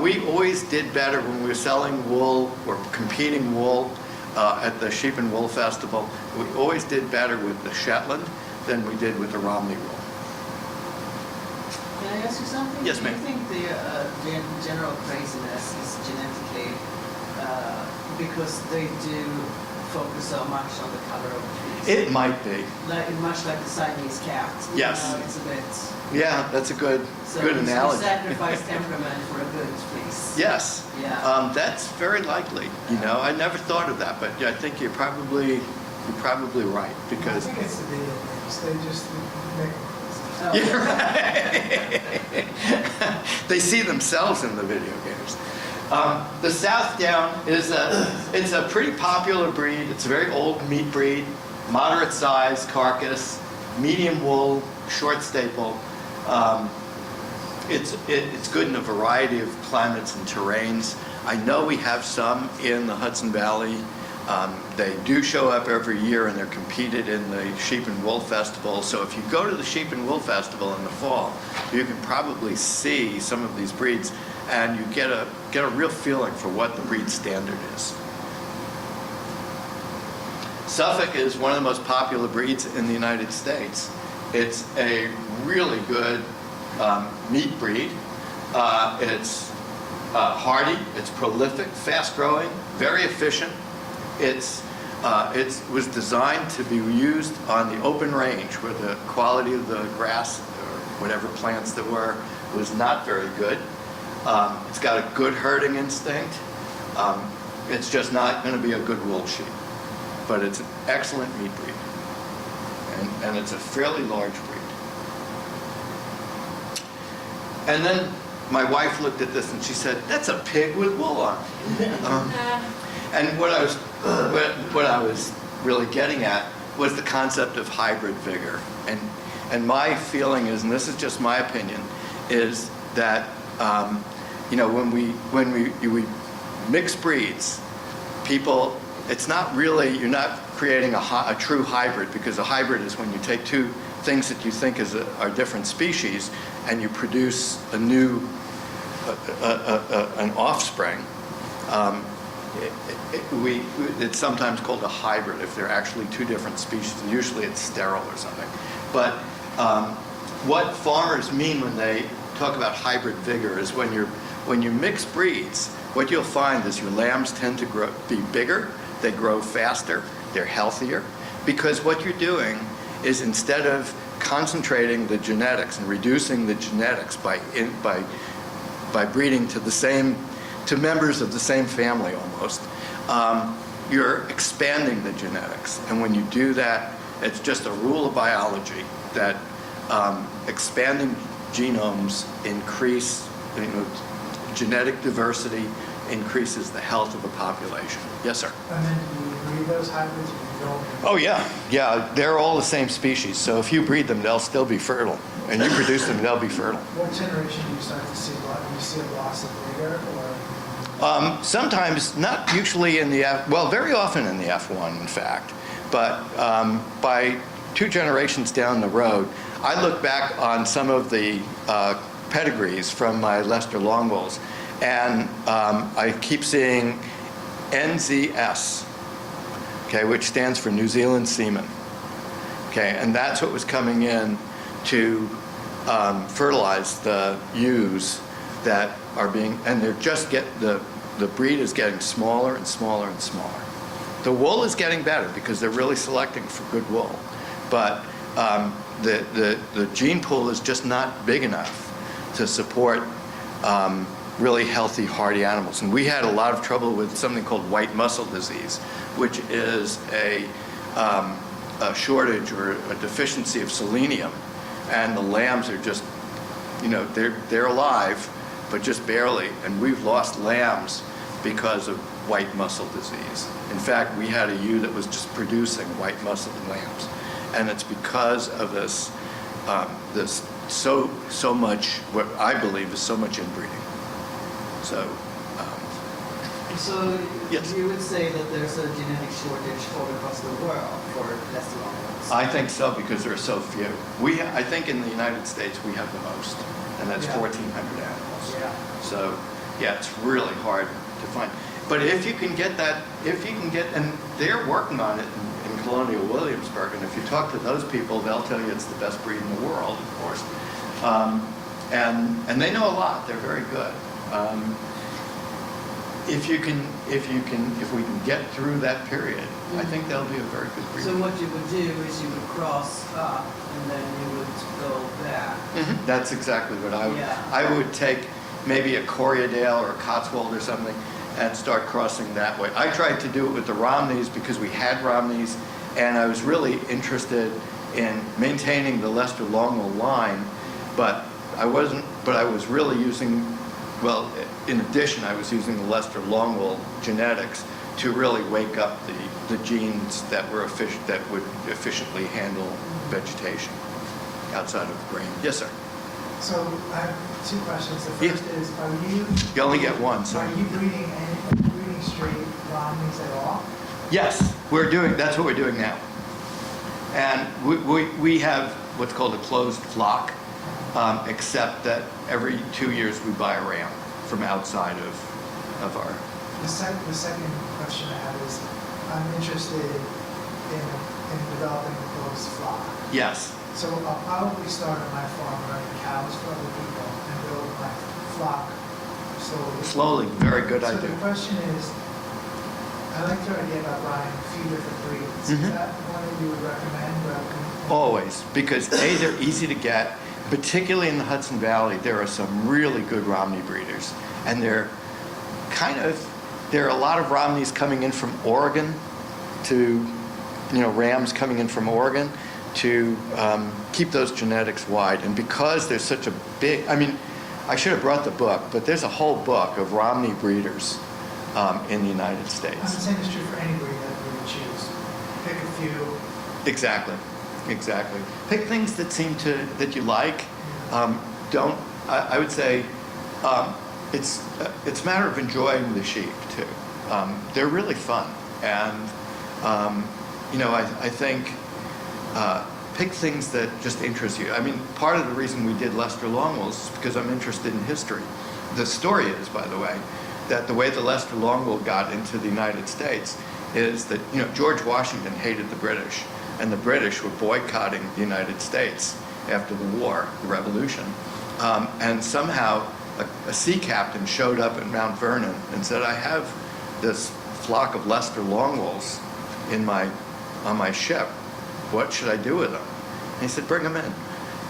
We always did better when we were selling wool or competing wool at the Sheep and Wool Festival. We always did better with the Shetland than we did with the Romney wool. Can I ask you something? Yes, ma'am. Do you think the general craziness is genetically because they do focus so much on the color of the trees? It might be. Much like the Siamese cat. Yes. It's a bit. Yeah, that's a good You analogy. sacrifice temperament for a good fleece. Yes. Yeah. That's very likely. I never thought of that, but I think you're probably right I because. think it's the video games, they just make Oh. You're right. They see themselves in the video games. The South Down it's a pretty popular breed. It's a very old meat breed, moderate size carcass, medium wool, short staple. It's good in a variety of climates and terrains. I know we have some in the Hudson Valley. They do show up every year and they're competed in the Sheep and Wool Festival. So if you go to the Sheep and Wool Festival in the fall, you can probably see some of these breeds and you get a real feeling for what the breed standard is. Suffolk is one of the most popular breeds in the United States. It's a really good meat breed. It's hardy, it's prolific, fast-growing, very efficient. It was designed to be used on the open range where the quality of the grass or whatever plants there were was not very good. It's got a good herding instinct. It's just not going to be a good wool sheep, but it's an excellent meat breed. And it's a fairly large breed. And then my wife looked at this and she said, "That's a pig with wool on it." And what I was really getting at was the concept of hybrid vigor. And my feeling is, and this is just my opinion, is that when we mix breeds, people, it's not really, you're not creating a true hybrid, because a hybrid is when you take two things that you think are different species and you produce a new an offspring. It's sometimes called a hybrid if they're actually two different species, and usually it's sterile or something. But what farmers mean when they talk about hybrid vigor is when you mix breeds, what you'll find is your lambs tend to be bigger, they grow faster, they're healthier, because what you're doing is, instead of concentrating the genetics and reducing the genetics by breeding to members of the same family almost, you're expanding the genetics. And when you do that, it's just a rule of biology that expanding genomes increase, genetic diversity increases the health of a population. Yes, sir. And then do you breed those hybrids or you don't? Oh, yeah. They're all the same species. So if you breed them, they'll still be fertile. And you produce them, they'll be fertile. What generation do you start to see? Do you see a loss of vigor or? Sometimes, not usually in the very often in the F1, in fact. But by 2 generations down the road, I look back on some of the pedigrees from my Leicester long bulls, and I keep seeing NZS, okay, which stands for New Zealand Seaman. Okay, and that's what was coming in to fertilize the ewes that are being, and they're just the breed is getting smaller and smaller and smaller. The wool is getting better because they're really selecting for good wool, but the gene pool is just not big enough to support really healthy, hardy animals. And we had a lot of trouble with something called white muscle disease, which is a shortage or a deficiency of selenium, and the lambs are just, they're alive, but just barely, and we've lost lambs because of white muscle disease. In fact, we had a ewe that was just producing white muscle lambs, and it's because of this so much, what I believe is so much inbreeding. So So Yes. you would say that there's a genetic shortage all across the world for Leicester Longhorns? I think so, because there are so few. I think in the United States, we have the most, and that's Yeah. 1,400 animals. Yeah. So, yeah, it's really hard to find. But if you can get that, and they're working on it in Colonial Williamsburg, and if you talk to those people, they'll tell you it's the best breed in the world, of course. And they know a lot. They're very good. If we can get through that period, I think they'll be a very good breed. So what you would do is you would cross up and then you would go back. That's exactly what I would. Yeah. I would take maybe a Corriedale or a Cotswold or something and start crossing that way. I tried to do it with the Romneys because we had Romneys, and I was really interested in maintaining the Leicester Longwool line, but I wasn't. But I was really using, well, in addition, I was using the Leicester Longwool genetics to really wake up the genes that would efficiently handle vegetation outside of grain. Yes, sir. So I have two questions. The Yeah. first is, are you? You only get one, so. Are you breeding straight Romneys at all? Yes, that's what we're doing now. And we have what's called a closed flock, except that every 2 years we buy a ram from outside of our. The second question I have is, I'm interested in developing a closed flock. Yes. So I'll probably start on my farm running cows for other people and build my flock slowly. Slowly, very good So idea. the question is, I like your idea about buying a few different breeds. Mhm. Is that one that you would recommend rather than? Always, because they're easy to get, particularly in the Hudson Valley. There are some really good Romney breeders, and there are a lot of Romneys coming in from Oregon rams coming in from Oregon to keep those genetics wide. And because there's such a big, I should have brought the book, but there's a whole book of Romney breeders in the United I'm the States. same is true for any breed that we would choose. Pick a few. Exactly. Pick things that you like. I would say it's a matter of enjoying the sheep too. They're really fun, and I think pick things that just interest you. Part of the reason we did Leicester Longwools is because I'm interested in history. The story is, by the way, that the way the Leicester Longwool got into the United States is that George Washington hated the British, and the British were boycotting the United States after the war, the Revolution, and somehow a sea captain showed up at Mount Vernon and said, "I have this flock of Leicester Longwools on my ship. What should I do with them?" And he said, "Bring them in."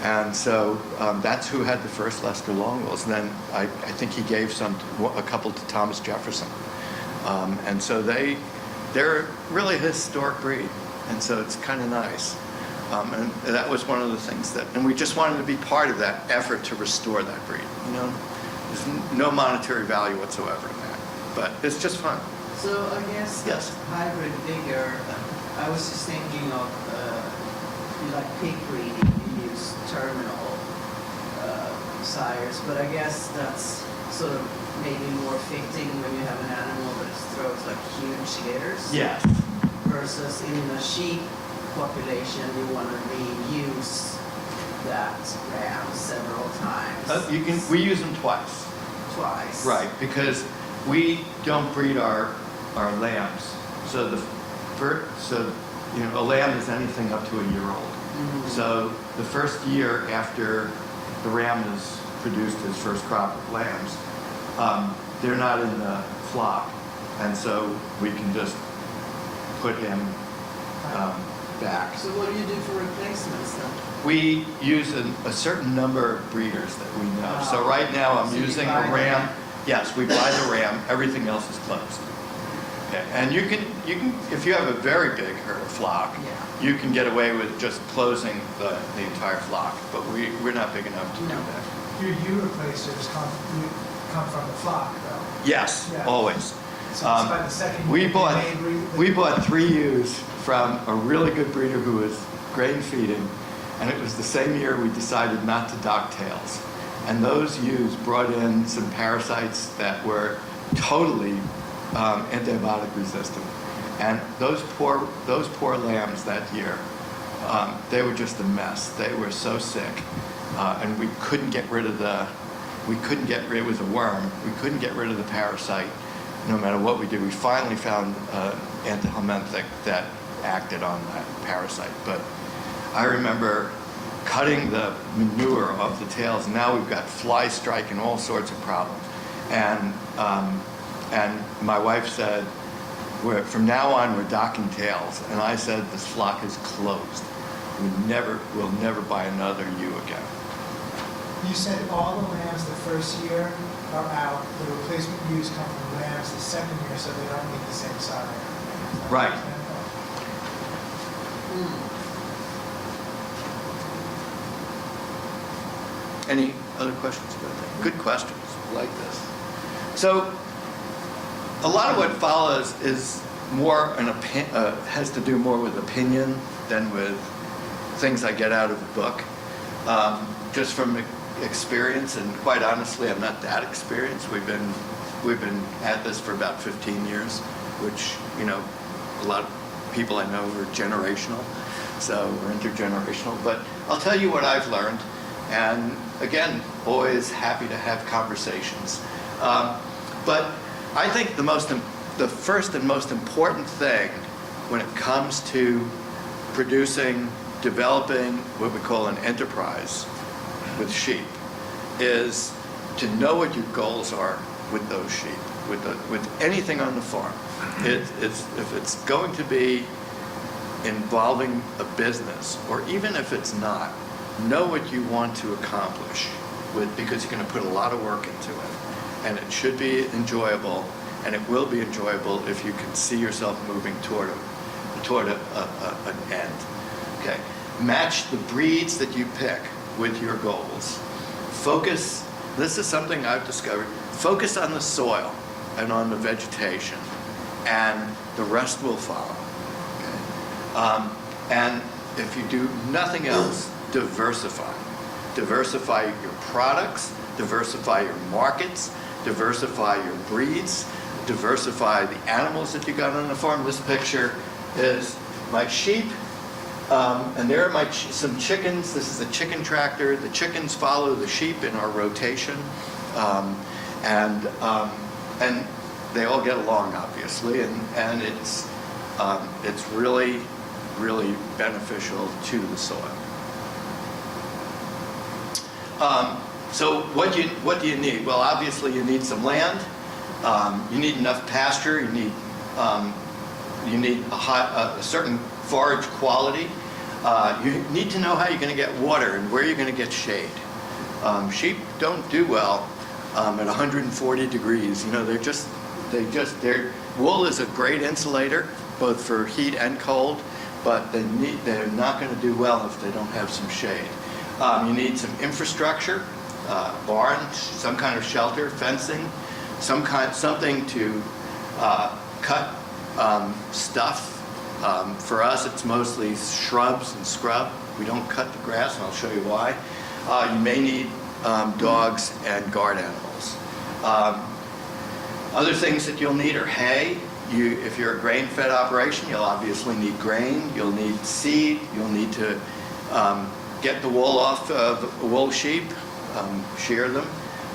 And so that's who had the first Leicester Longwools. And then I think he gave a couple to Thomas Jefferson. And so they're really a historic breed. And so it's kind of nice. And that was one of the things and we just wanted to be part of that effort to restore that breed. There's no monetary value whatsoever in that, but it's just fun. So I guess Yes. hybrid bigger, I was just thinking of, like pig breeding, you use terminal sires, but I guess that's sort of maybe more fitting when you have an animal that throws like huge litters. Yes. Versus in a sheep population, you want to reuse that ram several times. We use them twice. Twice. Right, because we don't breed our lambs. So a lamb is anything up to a year old. Mhm. So the first year after the ram has produced his first crop of lambs, they're not in the flock, and so we can just put him back. So what do you do for replacements then? We use a certain number of breeders that we know. So right now I'm So you using buy a the ram. ram? Yes, we buy the ram. Everything else is closed. Okay. And you can if you have a very big flock, Yeah. you can get away with just closing the entire flock. But we're not big enough to do No. that. Your ewe replacers come from the flock, though. Yes, Yeah. always. So it's by the second We year bought they breed- we bought 3 ewes from a really good breeder who was grain feeding, and it was the same year we decided not to dock tails. And those ewes brought in some parasites that were totally antibiotic resistant. And those poor lambs that year, they were just a mess. They were so sick, and we couldn't get rid of it was a worm. We couldn't get rid of the parasite no matter what we did. We finally found antihelminthic that acted on that parasite. But I remember cutting the manure off the tails. Now we've got fly strike and all sorts of problems. And my wife said, from now on, we're docking tails. And I said, this flock is closed. We'll never buy another ewe again. You said all the lambs the first year are out. The replacement ewes come from lambs the second year, so they don't meet the same sire. Right. Any other questions about that? Good questions. I like this. So, a lot of what follows is more has to do more with opinion than with things I get out of the book. Just from experience, and quite honestly, I'm not that experienced. We've been at this for about 15 years, which, you know, a lot of people I know are generational, so we're intergenerational. But I'll tell you what I've learned, and again, always happy to have conversations. But I think the first and most important thing when it comes to developing what we call an enterprise with sheep is to know what your goals are with those sheep, with anything on the farm. If it's going to be involving a business, or even if it's not, know what you want to accomplish because you're going to put a lot of work into it. And it should be enjoyable, and it will be enjoyable if you can see yourself moving toward an end. Okay. Match the breeds that you pick with your goals. Focus, this is something I've discovered, focus on the soil and on the vegetation, and the rest will follow. Okay. And if you do nothing else, diversify. Diversify your products, diversify your markets, diversify your breeds, diversify the animals that you got on the farm. This picture is my sheep, and there are some chickens. This is a chicken tractor. The chickens follow the sheep in our rotation, and they all get along, obviously, and it's really, really beneficial to the soil. So what do you need? Well, obviously you need some land. You need enough pasture. You need a certain forage quality. You need to know how you're going to get water and where you're going to get shade. Sheep don't do well at 140 degrees. You know, their wool is a great insulator, both for heat and cold, but they're not going to do well if they don't have some shade. You need some infrastructure, barn, some kind of shelter, fencing, something to cut stuff. For us, it's mostly shrubs and scrub. We don't cut the grass, and I'll show you why. You may need dogs and guard animals. Other things that you'll need are hay. If you're a grain-fed operation, you'll obviously need grain. You'll need seed. You'll need to get the wool off of wool sheep, shear them,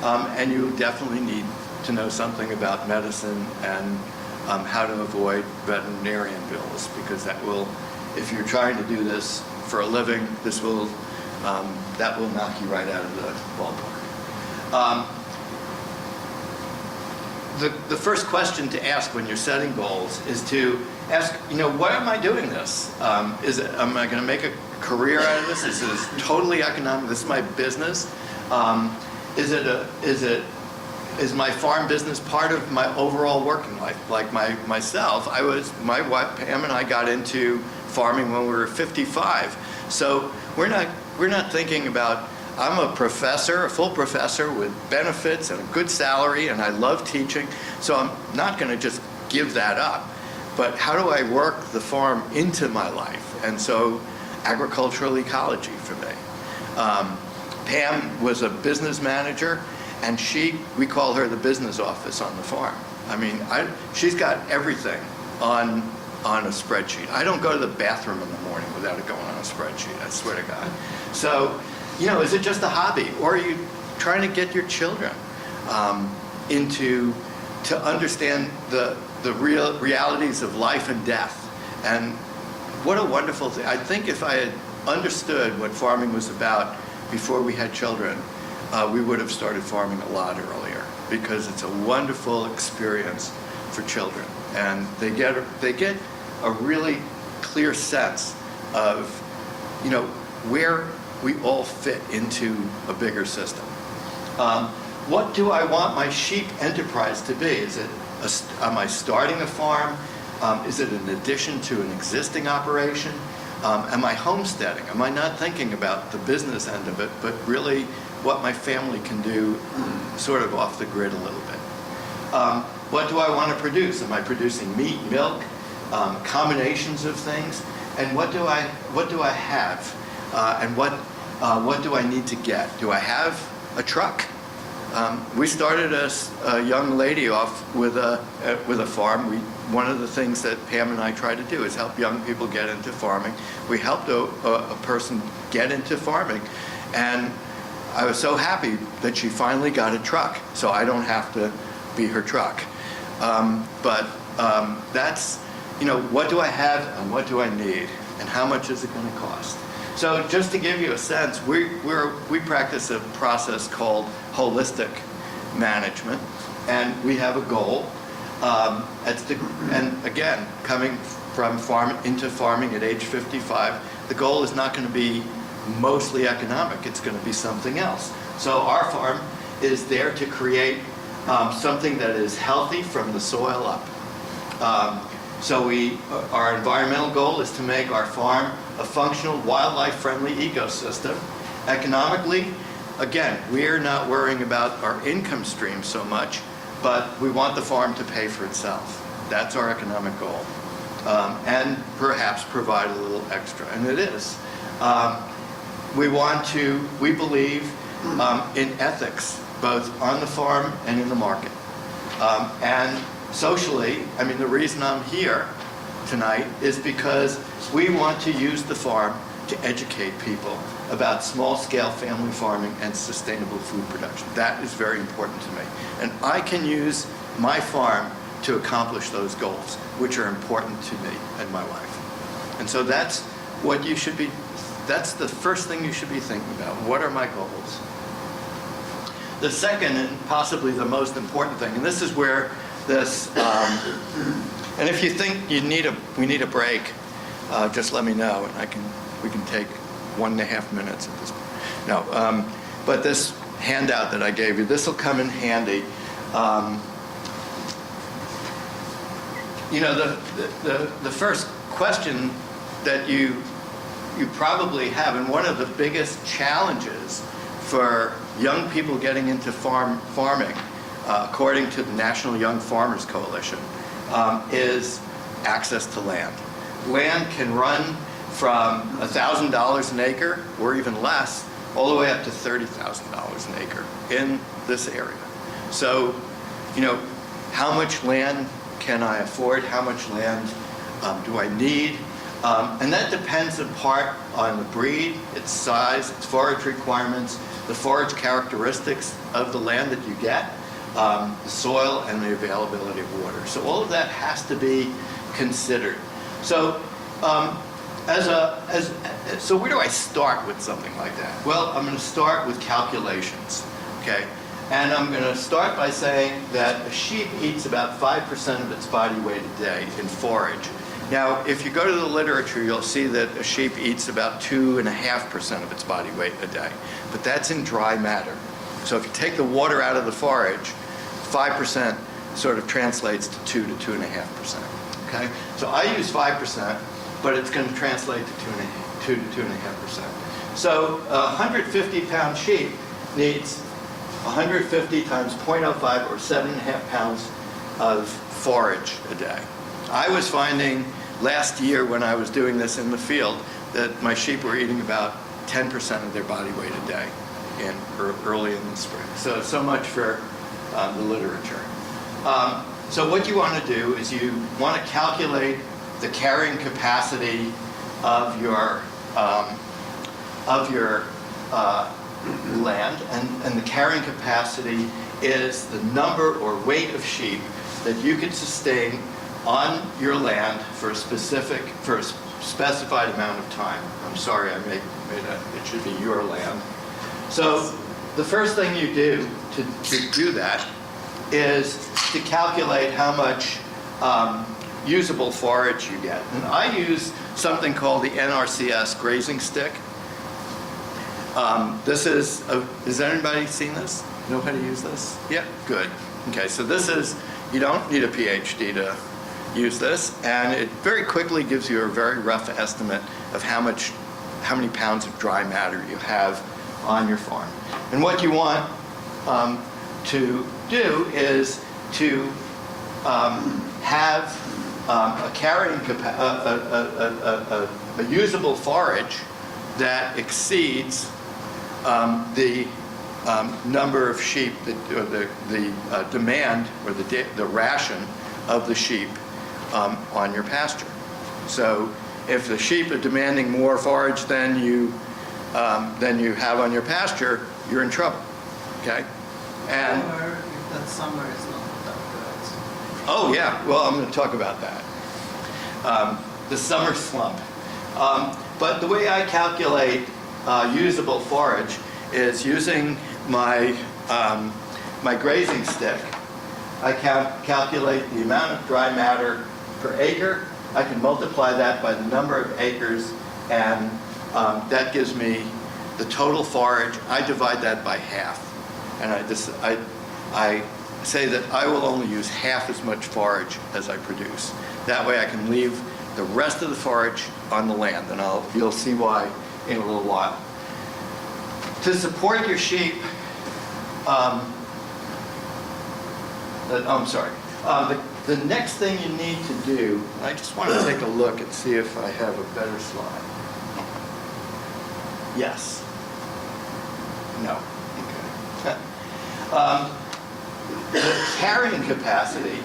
and you definitely need to know something about medicine and how to avoid veterinarian bills, because that will, if you're trying to do this for a living, that will knock you right out of the ballpark. The first question to ask when you're setting goals is to ask, why am I doing this? Am I going to make a career out of this? Is this totally economic? This is my business. Is my farm business part of my overall working life? Like myself, my wife Pam and I got into farming when we were 55. So we're not thinking about, I'm a professor, a full professor with benefits and a good salary, and I love teaching, so I'm not going to just give that up. But how do I work the farm into my life? And so agricultural ecology for me. Pam was a business manager, and we call her the business office on the farm. I mean, she's got everything on a spreadsheet. I don't go to the bathroom in the morning without it going on a spreadsheet, I swear to God. So, is it just a hobby? Or are you trying to get your children to understand the real realities of life and death? And what a wonderful thing. I think if I had understood what farming was about before we had children, we would have started farming a lot earlier, because it's a wonderful experience for children. And they get a really clear sense of, where we all fit into a bigger system. What do I want my sheep enterprise to be? Am I starting a farm? Is it an addition to an existing operation? Am I homesteading? Am I not thinking about the business end of it, but really what my family can do sort of off the grid a little bit? What do I want to produce? Am I producing meat, milk, combinations of things? And what do I have? And what do I need to get? Do I have a truck? We started a young lady off with a farm. One of the things that Pam and I try to do is help young people get into farming. We helped a person get into farming, and I was so happy that she finally got a truck, so I don't have to be her truck. But that's, what do I have and what do I need, and how much is it going to cost? So just to give you a sense, we practice a process called holistic management, and we have a goal. And again, coming from into farming at age 55, the goal is not going to be mostly economic. It's going to be something else. So our farm is there to create something that is healthy from the soil up. So our environmental goal is to make our farm a functional, wildlife-friendly ecosystem. Economically, again, we're not worrying about our income stream so much, but we want the farm to pay for itself. That's our economic goal. And perhaps provide a little extra, and it is. We believe in ethics, both on the farm and in the market. And socially, the reason I'm here tonight is because we want to use the farm to educate people about small-scale family farming and sustainable food production. That is very important to me. And I can use my farm to accomplish those goals, which are important to me and my wife. And so that's what you should be, that's the first thing you should be thinking about. What are my goals? The second, and possibly the most important thing, and this is where this, and if you think we need a break, just let me know, and we can take 1.5 minutes at this point. No, but this handout that I gave you, this will come in handy. The first question that you probably have, and one of the biggest challenges for young people getting into farming, according to the National Young Farmers Coalition, is access to land. Land can run from $1,000 an acre, or even less, all the way up to $30,000 an acre in this area. So, how much land can I afford? How much land do I need? And that depends in part on the breed, its size, its forage requirements, the forage characteristics of the land that you get, the soil, and the availability of water. So all of that has to be considered. So, so where do I start with something like that? Well, I'm going to start with calculations, okay? And I'm going to start by saying that a sheep eats about 5% of its body weight a day in forage. Now, if you go to the literature, you'll see that a sheep eats about 2.5% of its body weight a day. But that's in dry matter. So if you take the water out of the forage, 5% sort of translates to 2 to 2.5%. Okay? So I use 5%, but it's going to translate to 2 to 2.5%. So a 150-pound sheep needs 150 times 0.05 or 7.5 pounds of forage a day. I was finding last year when I was doing this in the field that my sheep were eating about 10% of their body weight a day early in the spring. So much for the literature. So what you want to do is you want to calculate the carrying capacity of your land, and the carrying capacity is the number or weight of sheep that you can sustain on your land for a specified amount of time. I'm sorry, I made it should be your land. So the first thing you do to do that is to calculate how much usable forage you get. And I use something called the NRCS grazing stick. This is, has anybody seen this? Know how to use this? Yeah, good. Okay, so this is, you don't need a PhD to use this, and it very quickly gives you a very rough estimate of how many pounds of dry matter you have on your farm. And what you want to do is to have a carrying a usable forage that exceeds the number of sheep, or the demand, or the ration of the sheep on your pasture. So if the sheep are demanding more forage than you have on your pasture, you're in trouble. Okay? And Or if that summer is not that good. oh yeah, well I'm going to talk about that. The summer slump. But the way I calculate usable forage is using my grazing stick. I calculate the amount of dry matter per acre. I can multiply that by the number of acres, and that gives me the total forage. I divide that by half, and I say that I will only use half as much forage as I produce. That way I can leave the rest of the forage on the land, and you'll see why in a little while. To support your sheep, the next thing you need to do, I just want to take a look and see if I have a better slide. Yes. No. Okay. The carrying capacity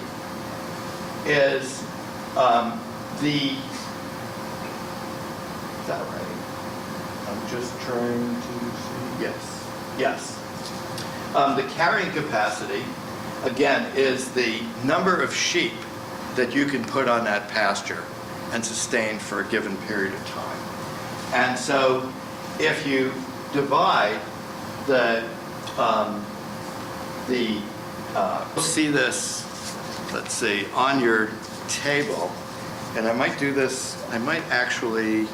is is that right? I'm just trying to see. Yes. Yes. The carrying capacity, again, is the number of sheep that you can put on that pasture and sustain for a given period of time. And so if you divide you'll see this, let's see, on your table, and I might do this, I might actually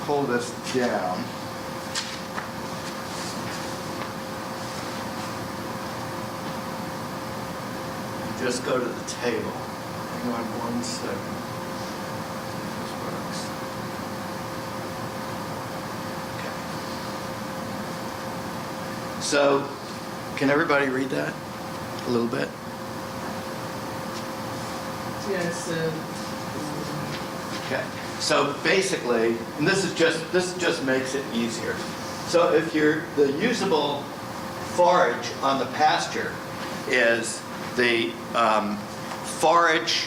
pull this down. Just go to the table. Hang on 1 second. This works. Okay. So, can everybody read that a little bit? Yes. Okay. So basically, and this just makes it easier. So if the usable forage on the pasture is the forage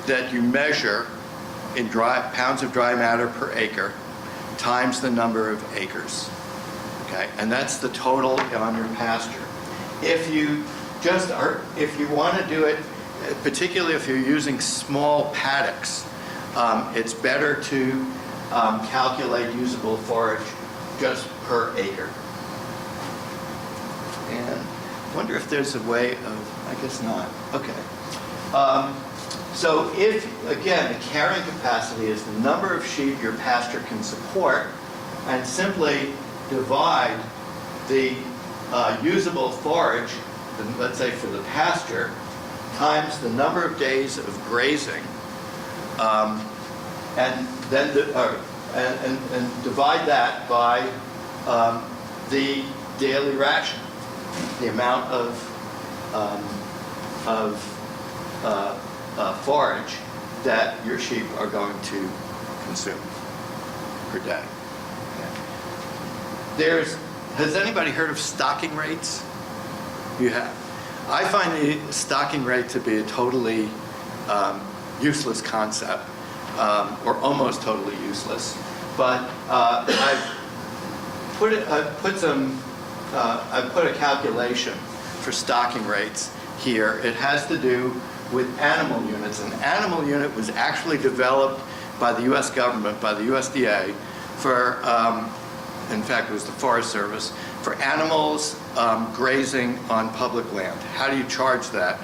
that you measure in pounds of dry matter per acre times the number of acres. Okay, and that's the total on your pasture. If you want to do it, particularly if you're using small paddocks, it's better to calculate usable forage just per acre. And I wonder if there's a way of, I guess not. Okay. So if, again, the carrying capacity is the number of sheep your pasture can support, and simply divide the usable forage, let's say for the pasture, times the number of days of grazing, and then and divide that by the daily ration, the amount of forage that your sheep are going to consume per day. Okay. Has anybody heard of stocking rates? You have. I find the stocking rate to be a totally useless concept, or almost totally useless. But I've put a calculation for stocking rates here. It has to do with animal units. An animal unit was actually developed by the U.S. government, by the USDA, for, in fact, it was the Forest Service, for animals grazing on public land. How do you charge that?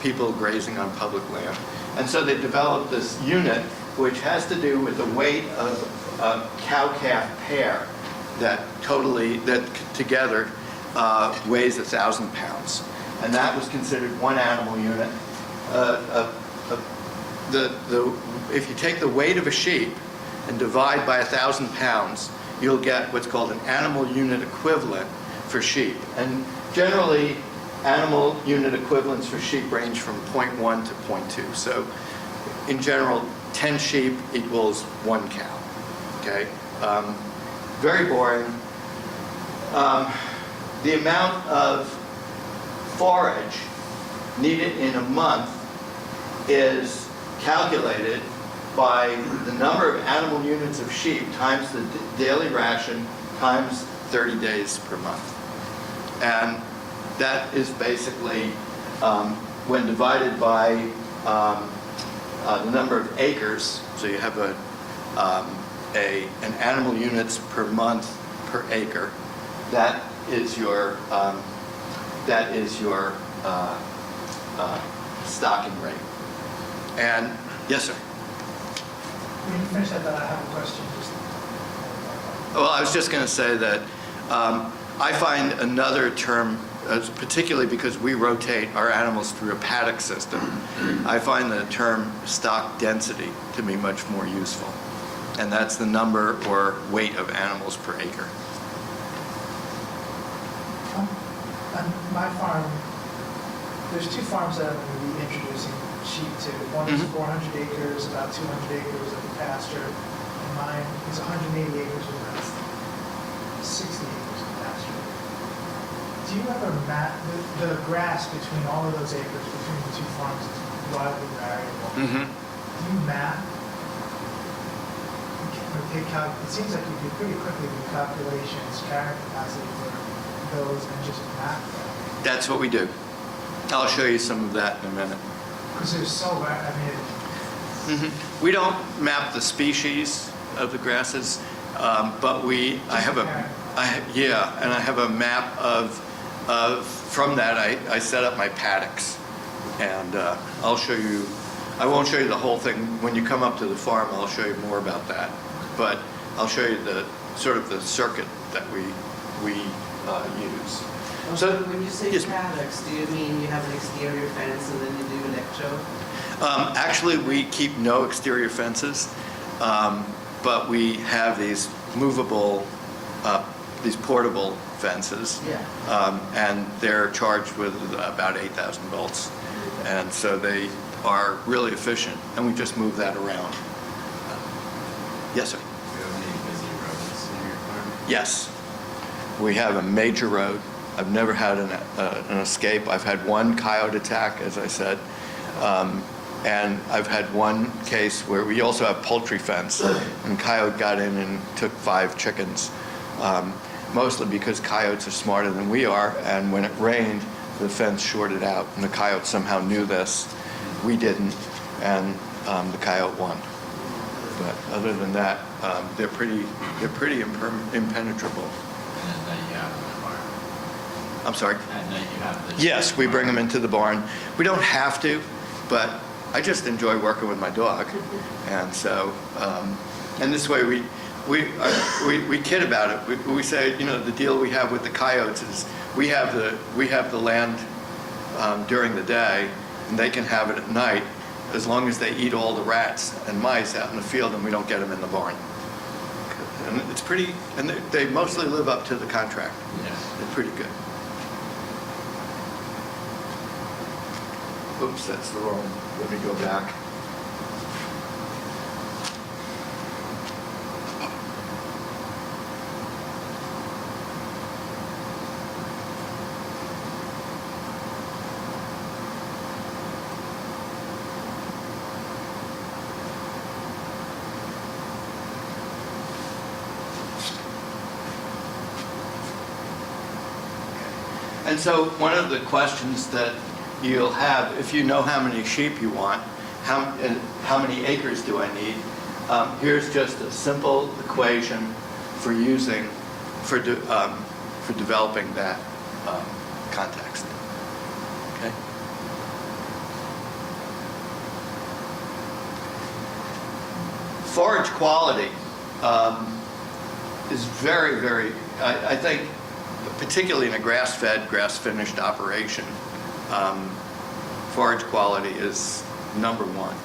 People grazing on public land. And so they developed this unit which has to do with the weight of a cow-calf pair that together weighs 1,000 pounds. And that was considered one animal unit. If you take the weight of a sheep and divide by 1,000 pounds, you'll get what's called an animal unit equivalent for sheep. And generally, animal unit equivalents for sheep range from 0.1 to 0.2. So in general, 10 sheep equals 1 cow. Okay? Very boring. The amount of forage needed in a month is calculated by the number of animal units of sheep times the daily ration times 30 days per month. And that is basically, when divided by the number of acres, so you have an animal units per month per acre, that is your stocking rate. And yes, sir. When you finish that, I have a question. Well, I was just going to say that I find another term, particularly because we rotate our animals through a paddock system, I find the term stock density to be much more useful. And that's the number or weight of animals per acre. On my farm, there's 2 farms that I'm going to be introducing sheep to. One is 400 acres, about 200 acres of pasture, and mine is 180 acres with about 60 acres of pasture. Do you ever map the grass between all of those acres, between the 2 farms is wildly variable? Do you map? It seems like you could pretty quickly do calculations, carrying capacity for those, and just map them. That's what we do. I'll show you some of that in a minute. Because they're so, I mean, We don't map the species of the grasses, but I have a map of from that I set up my paddocks, and I'll show you. I won't show you the whole thing. When you come up to the farm, I'll show you more about that. But I'll show you the sort of the circuit that we use. So when you say yes, paddocks, do you mean you have an exterior fence and then you do electro? Actually, we keep no exterior fences, but we have these movable, these portable fences, and they're charged with about 8,000 volts, and so they are really efficient, and we just move that around. Yes, sir. Do you have any busy roads in your farm? Yes, we have a major road. I've never had an escape. I've had one coyote attack, as I said, and I've had one case where we also have poultry fence, and coyote got in and took 5 chickens, mostly because coyotes are smarter than we are, and when it rained, the fence shorted out, and the coyote somehow knew this. We didn't, and the coyote won. But other than that, they're pretty impenetrable. And at night you have them at the barn. I'm sorry? At night you have the... Yes, we bring them into the barn. We don't have to, but I just enjoy working with my dog. And so, and this way we kid about it. We say, you know, the deal we have with the coyotes is we have the land during the day, and they can have it at night, as long as they eat all the rats and mice out in the field and we don't get them in the barn. And it's pretty, and they mostly live up to the contract. Yes. They're pretty good. Oops, that's the wrong, let me go back. And so one of the questions that you'll have, if you know how many sheep you want, and how many acres do I need, here's just a simple equation for using, for developing that context. Okay? Forage quality is very, very, I think, particularly in a grass-fed, grass-finished operation, forage quality is number one.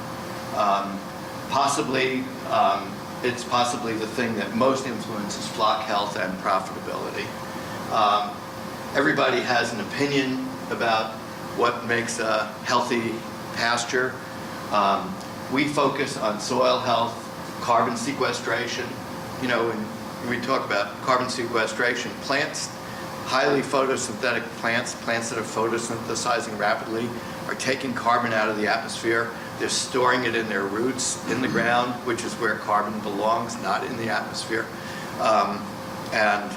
It's possibly the thing that most influences flock health and profitability. Everybody has an opinion about what makes a healthy pasture. We focus on soil health, carbon sequestration. You know, when we talk about carbon sequestration, plants, highly photosynthetic plants that are photosynthesizing rapidly, are taking carbon out of the atmosphere. They're storing it in their roots in the ground, which is where carbon belongs, not in the atmosphere. And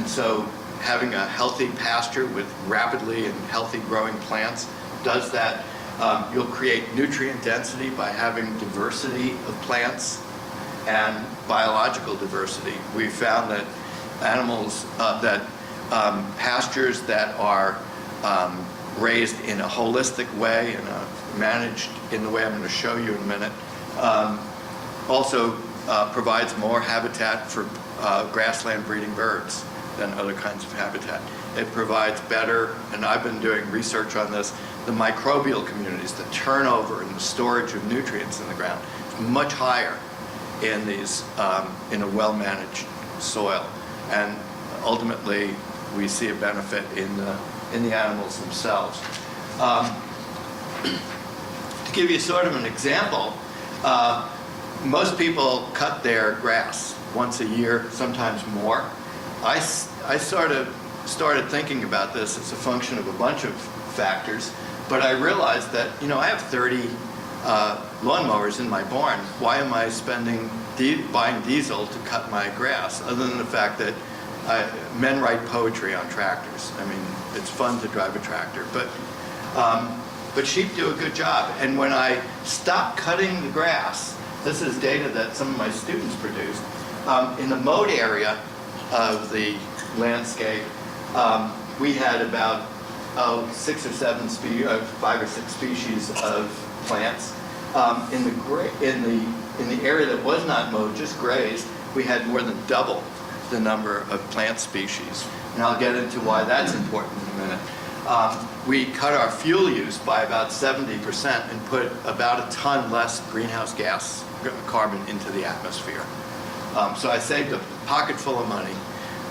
so having a healthy pasture with rapidly and healthy growing plants does that. You'll create nutrient density by having diversity of plants and biological diversity. We've found that pastures that are raised in a holistic way and managed in the way I'm going to show you in a minute also provides more habitat for grassland breeding birds than other kinds of habitat. It provides better, and I've been doing research on this, the microbial communities, the turnover and the storage of nutrients in the ground is much higher in these in a well-managed soil, and ultimately we see a benefit in the animals themselves. To give you sort of an example, most people cut their grass once a year, sometimes more. I sort of started thinking about this as a function of a bunch of factors, but I realized that, you know, I have 30 lawnmowers in my barn. Why am I buying diesel to cut my grass, other than the fact that men write poetry on tractors? I mean, it's fun to drive a tractor, but sheep do a good job. And when I stopped cutting the grass, this is data that some of my students produced, in the mowed area of the landscape, we had about 5 or 6 species of plants. In the area that was not mowed, just grazed, we had more than double the number of plant species. And I'll get into why that's important in a minute. We cut our fuel use by about 70% and put about a ton less greenhouse gas carbon into the atmosphere. So I saved a pocket full of money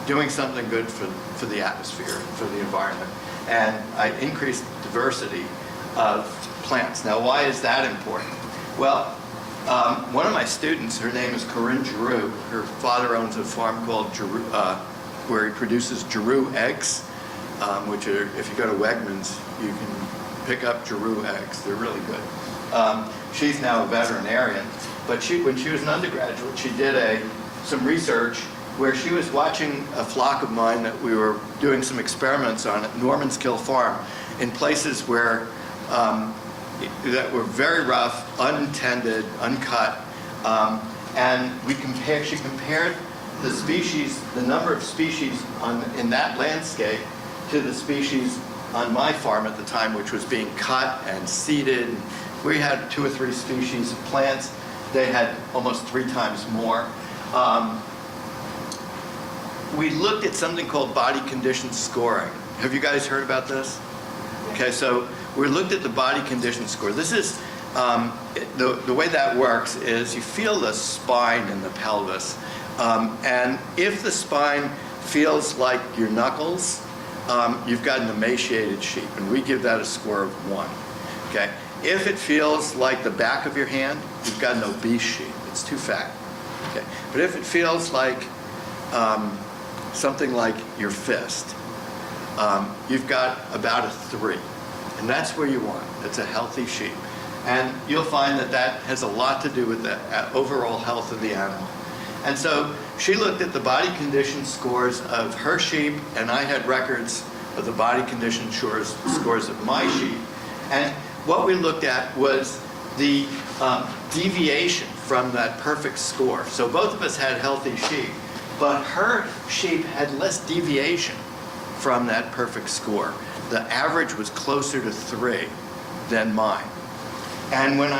doing something good for the atmosphere, for the environment. And I increased diversity of plants. Now, why is that important? Well, one of my students, her name is Corinne Giroux. Her father owns a farm called Giroux, where he produces Giroux eggs, which are, if you go to Wegmans, you can pick up Giroux eggs. They're really good. She's now a veterinarian, but when she was an undergraduate, she did some research where she was watching a flock of mine that we were doing some experiments on at Normanskill Farm in places where that were very rough, untended, uncut, and she compared the species, the number of species in that landscape to the species on my farm at the time, which was being cut and seeded. We had 2 or 3 species of plants. They had almost 3 times more. We looked at something called body condition scoring. Have you guys heard about this? Okay, so we looked at the body condition score. This is, the way that works is you feel the spine in the pelvis. And if the spine feels like your knuckles, you've got an emaciated sheep, and we give that a score of 1. Okay? If it feels like the back of your hand, you've got an obese sheep. It's too fat. Okay? But if it feels like something like your fist, you've got about a 3. And that's where you want. It's a healthy sheep. And you'll find that that has a lot to do with the overall health of the animal. And so she looked at the body condition scores of her sheep, and I had records of the body condition scores of my sheep. And what we looked at was the deviation from that perfect score. So both of us had healthy sheep, but her sheep had less deviation from that perfect score. The average was closer to 3 than mine. And when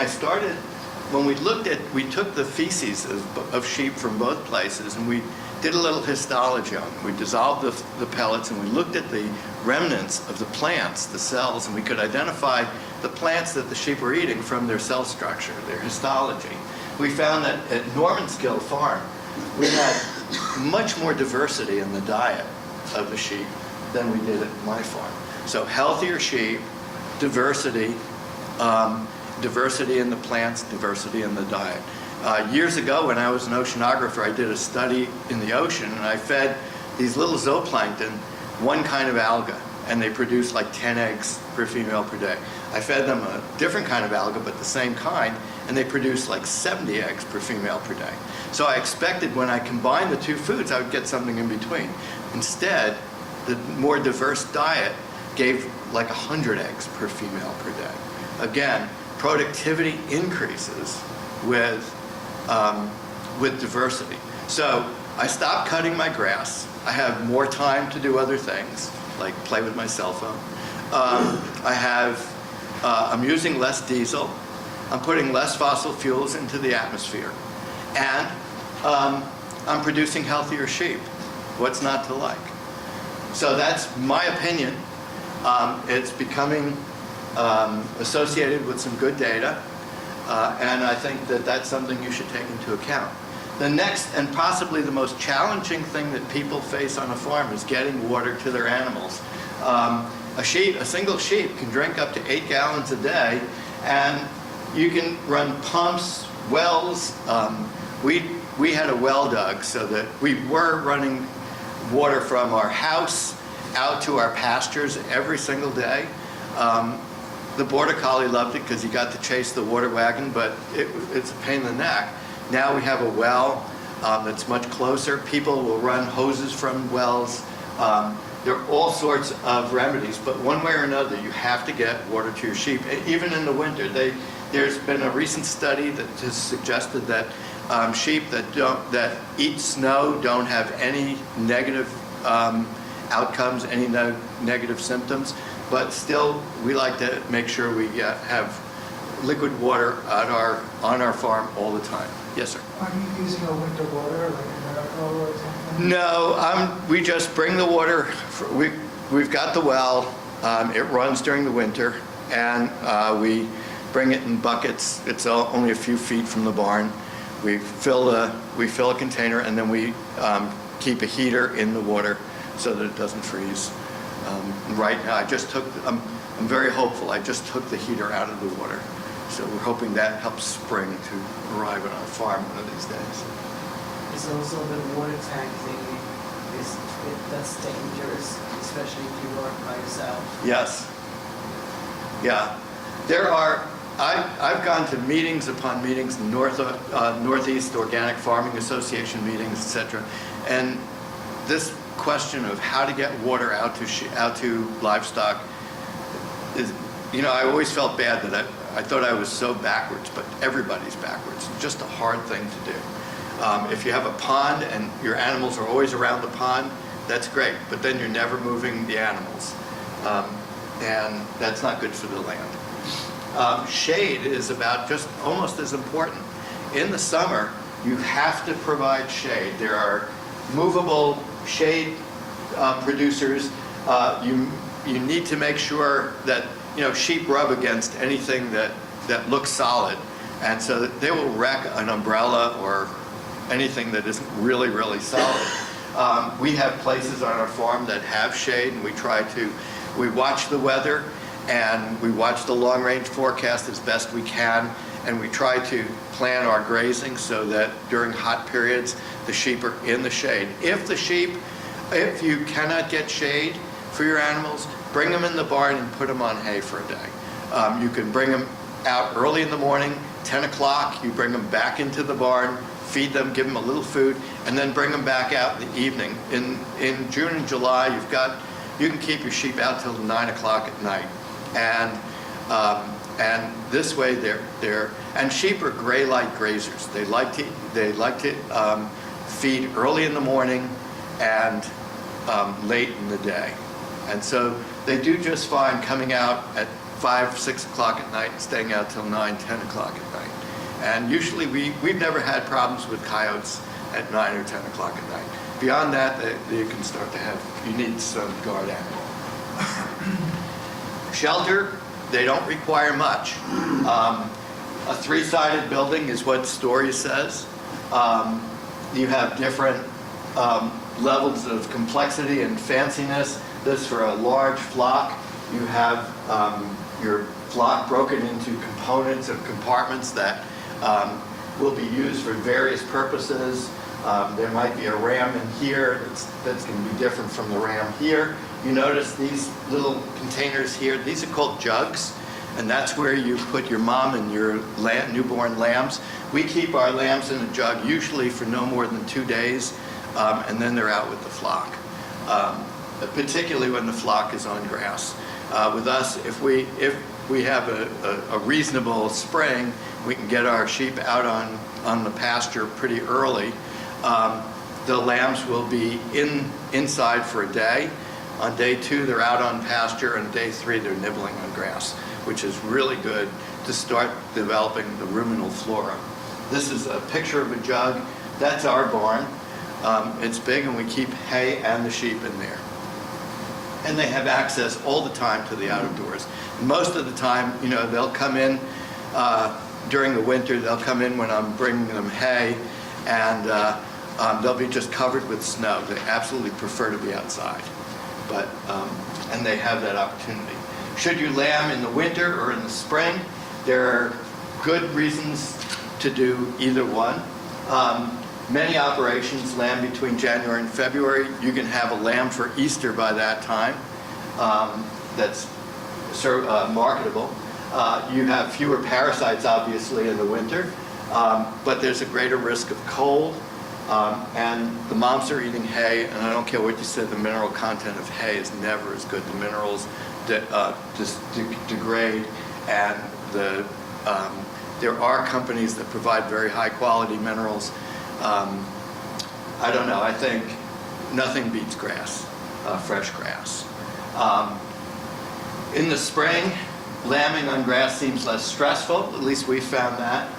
we took the feces of sheep from both places, and we did a little histology on them. We dissolved the pellets, and we looked at the remnants of the plants, the cells, and we could identify the plants that the sheep were eating from their cell structure, their histology. We found that at Normanskill Farm, we had much more diversity in the diet of the sheep than we did at my farm. So healthier sheep, diversity, diversity in the plants, diversity in the diet. Years ago, when I was an oceanographer, I did a study in the ocean, and I fed these little zooplankton one kind of alga, and they produced like 10 eggs per female per day. I fed them a different kind of alga, but the same kind, and they produced like 70 eggs per female per day. So I expected when I combined the two foods, I would get something in between. Instead, the more diverse diet gave like 100 eggs per female per day. Again, productivity increases with diversity. So I stopped cutting my grass. I have more time to do other things, like play with my cell phone. I'm using less diesel. I'm putting less fossil fuels into the atmosphere. And I'm producing healthier sheep. What's not to like? So that's my opinion. It's becoming associated with some good data, and I think that that's something you should take into account. The next and possibly the most challenging thing that people face on a farm is getting water to their animals. A single sheep can drink up to 8 gallons a day, and you can run pumps, wells. We had a well dug so that we were running water from our house out to our pastures every single day. The Border Collie loved it because he got to chase the water wagon, but it's a pain in the neck. Now we have a well that's much closer. People will run hoses from wells. There are all sorts of remedies, but one way or another, you have to get water to your sheep. Even in the winter, there's been a recent study that has suggested that sheep that eat snow don't have any negative outcomes, any negative symptoms, but still we like to make sure we have liquid water on our farm all the time. Yes, sir. Are you using a winter water, like a miracle or something? No, we just bring the water. We've got the well. It runs during the winter, and we bring it in buckets. It's only a few feet from the barn. We fill a container, and then we keep a heater in the water so that it doesn't freeze. Right now, I'm very hopeful. I just took the heater out of the water. So we're hoping that helps spring to arrive on our farm one of these days. It's also the water tank thing. That's dangerous, especially if you work by yourself. Yes. Yeah. I've gone to meetings upon meetings, Northeast Organic Farming Association meetings, etc. And this question of how to get water out to livestock is, I always felt bad that I thought I was so backwards, but everybody's backwards. It's just a hard thing to do. If you have a pond and your animals are always around the pond, that's great, but then you're never moving the animals. And that's not good for the land. Shade is about just almost as important. In the summer, you have to provide shade. There are movable shade producers. You need to make sure that sheep rub against anything that looks solid, and so that they will wreck an umbrella or anything that isn't really, really solid. We have places on our farm that have shade, and we watch the weather, and we watch the long-range forecast as best we can, and we try to plan our grazing so that during hot periods, the sheep are in the shade. If you cannot get shade for your animals, bring them in the barn and put them on hay for a day. You can bring them out early in the morning, 10 o'clock, you bring them back into the barn, feed them, give them a little food, and then bring them back out in the evening. In June and July, you can keep your sheep out till 9 o'clock at night, and this way and sheep are gray light grazers. They like to feed early in the morning and late in the day, and so they do just fine coming out at 5, 6 o'clock at night and staying out till 9, 10 o'clock at night. And usually we've never had problems with coyotes at 9 or 10 o'clock at night. Beyond that, you can start to you need some guard animal. Shelter, they don't require much. A 3-sided building is what story says. You have different levels of complexity and fanciness. This for a large flock. You have your flock broken into components of compartments that will be used for various purposes. There might be a ram in here that's going to be different from the ram here. You notice these little containers here, these are called jugs, and that's where you put your mom and your newborn lambs. We keep our lambs in a jug usually for no more than 2 days, and then they're out with the flock, particularly when the flock is on grass. With us, if we have a reasonable spring, we can get our sheep out on the pasture pretty early. The lambs will be inside for a day. On day 2, they're out on pasture, and day 3, they're nibbling on grass, which is really good to start developing the ruminal flora. This is a picture of a jug. That's our barn. It's big, and we keep hay and the sheep in there. And they have access all the time to the outdoors. Most of the time, they'll come in during the winter. They'll come in when I'm bringing them hay, and they'll be just covered with snow. They absolutely prefer to be outside, and they have that opportunity. Should you lamb in the winter or in the spring, there are good reasons to do either one. Many operations lamb between January and February. You can have a lamb for Easter by that time that's marketable. You have fewer parasites, obviously, in the winter, but there's a greater risk of cold, and the moms are eating hay, and I don't care what you said, the mineral content of hay is never as good. The minerals just degrade, and there are companies that provide very high-quality minerals. I don't know, I think nothing beats grass, fresh grass. In the spring, lambing on grass seems less stressful, at least we found that,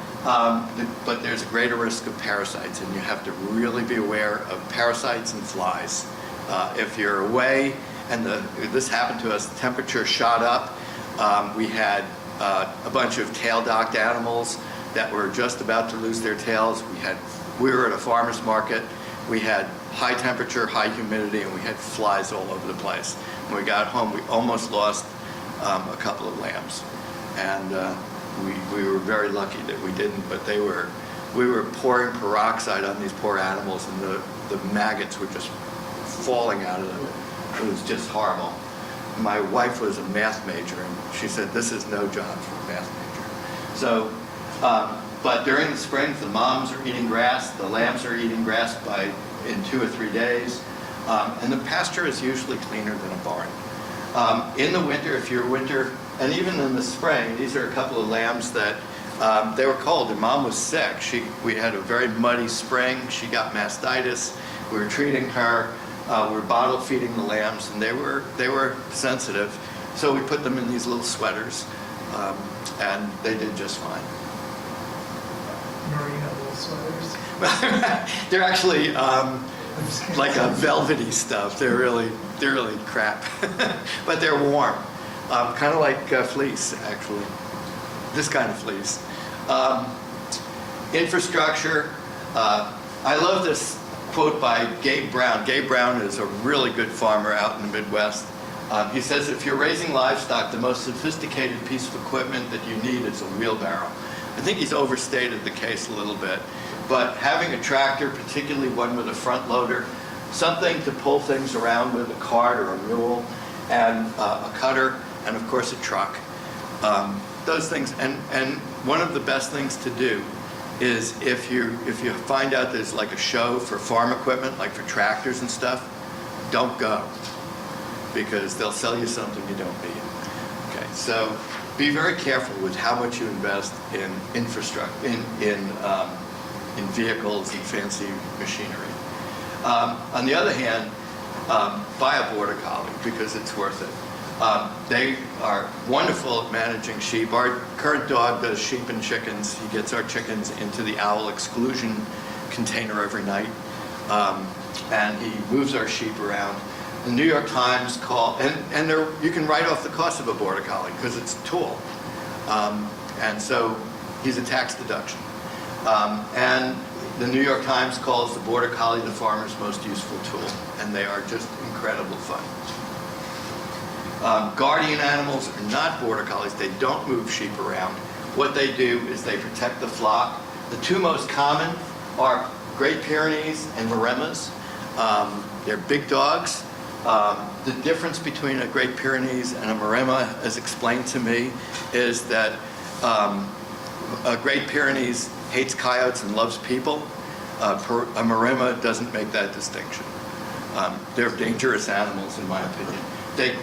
but there's a greater risk of parasites, and you have to really be aware of parasites and flies. If you're away, and this happened to us, the temperature shot up, we had a bunch of tail-docked animals that were just about to lose their tails. We were at a farmer's market. We had high temperature, high humidity, and we had flies all over the place. When we got home, we almost lost a couple of lambs, and we were very lucky that we didn't. But we were pouring peroxide on these poor animals, and the maggots were just falling out of them. It was just horrible. My wife was a math major, and she said, "This is no job for a math major." So. But during the spring, the moms are eating grass, the lambs are eating grass in 2 or 3 days, and the pasture is usually cleaner than a barn. In the winter, and even in the spring, these are a couple of lambs that they were cold. Their mom was sick. We had a very muddy spring. She got mastitis. We were treating her. We were bottle feeding the lambs, and they were sensitive. So we put them in these little sweaters, and they did just fine. Merino wool sweaters. They're actually like a velvety stuff. They're really crap, but they're warm, kind of like fleece, actually. This kind of fleece. Infrastructure. I love this quote by Gabe Brown. Gabe Brown is a really good farmer out in the Midwest. He says, if you're raising livestock, the most sophisticated piece of equipment that you need is a wheelbarrow. I think he's overstated the case a little bit, but having a tractor, particularly one with a front loader, something to pull things around with, a cart or a mule, and a cutter, and of course a truck. Those things, and one of the best things to do is if you find out there's like a show for farm equipment, like for tractors and stuff, don't go, because they'll sell you something you don't need. Okay, so be very careful with how much you invest in infrastructure, in vehicles and fancy machinery. On the other hand, buy a border collie because it's worth it. They are wonderful at managing sheep. Our current dog does sheep and chickens. He gets our chickens into the owl exclusion container every night, and he moves our sheep around. The New York Times and you can write off the cost of a border collie because it's a tool, and so he's a tax deduction. And the New York Times calls the border collie the farmer's most useful tool, and they are just incredible fun. Guardian animals are not border collies. They don't move sheep around. What they do is they protect the flock. The two most common are Great Pyrenees and Maremas. They're big dogs. The difference between a Great Pyrenees and a Maremma, as explained to me, is that a Great Pyrenees hates coyotes and loves people. A Maremma doesn't make that distinction. They're dangerous animals, in my opinion. They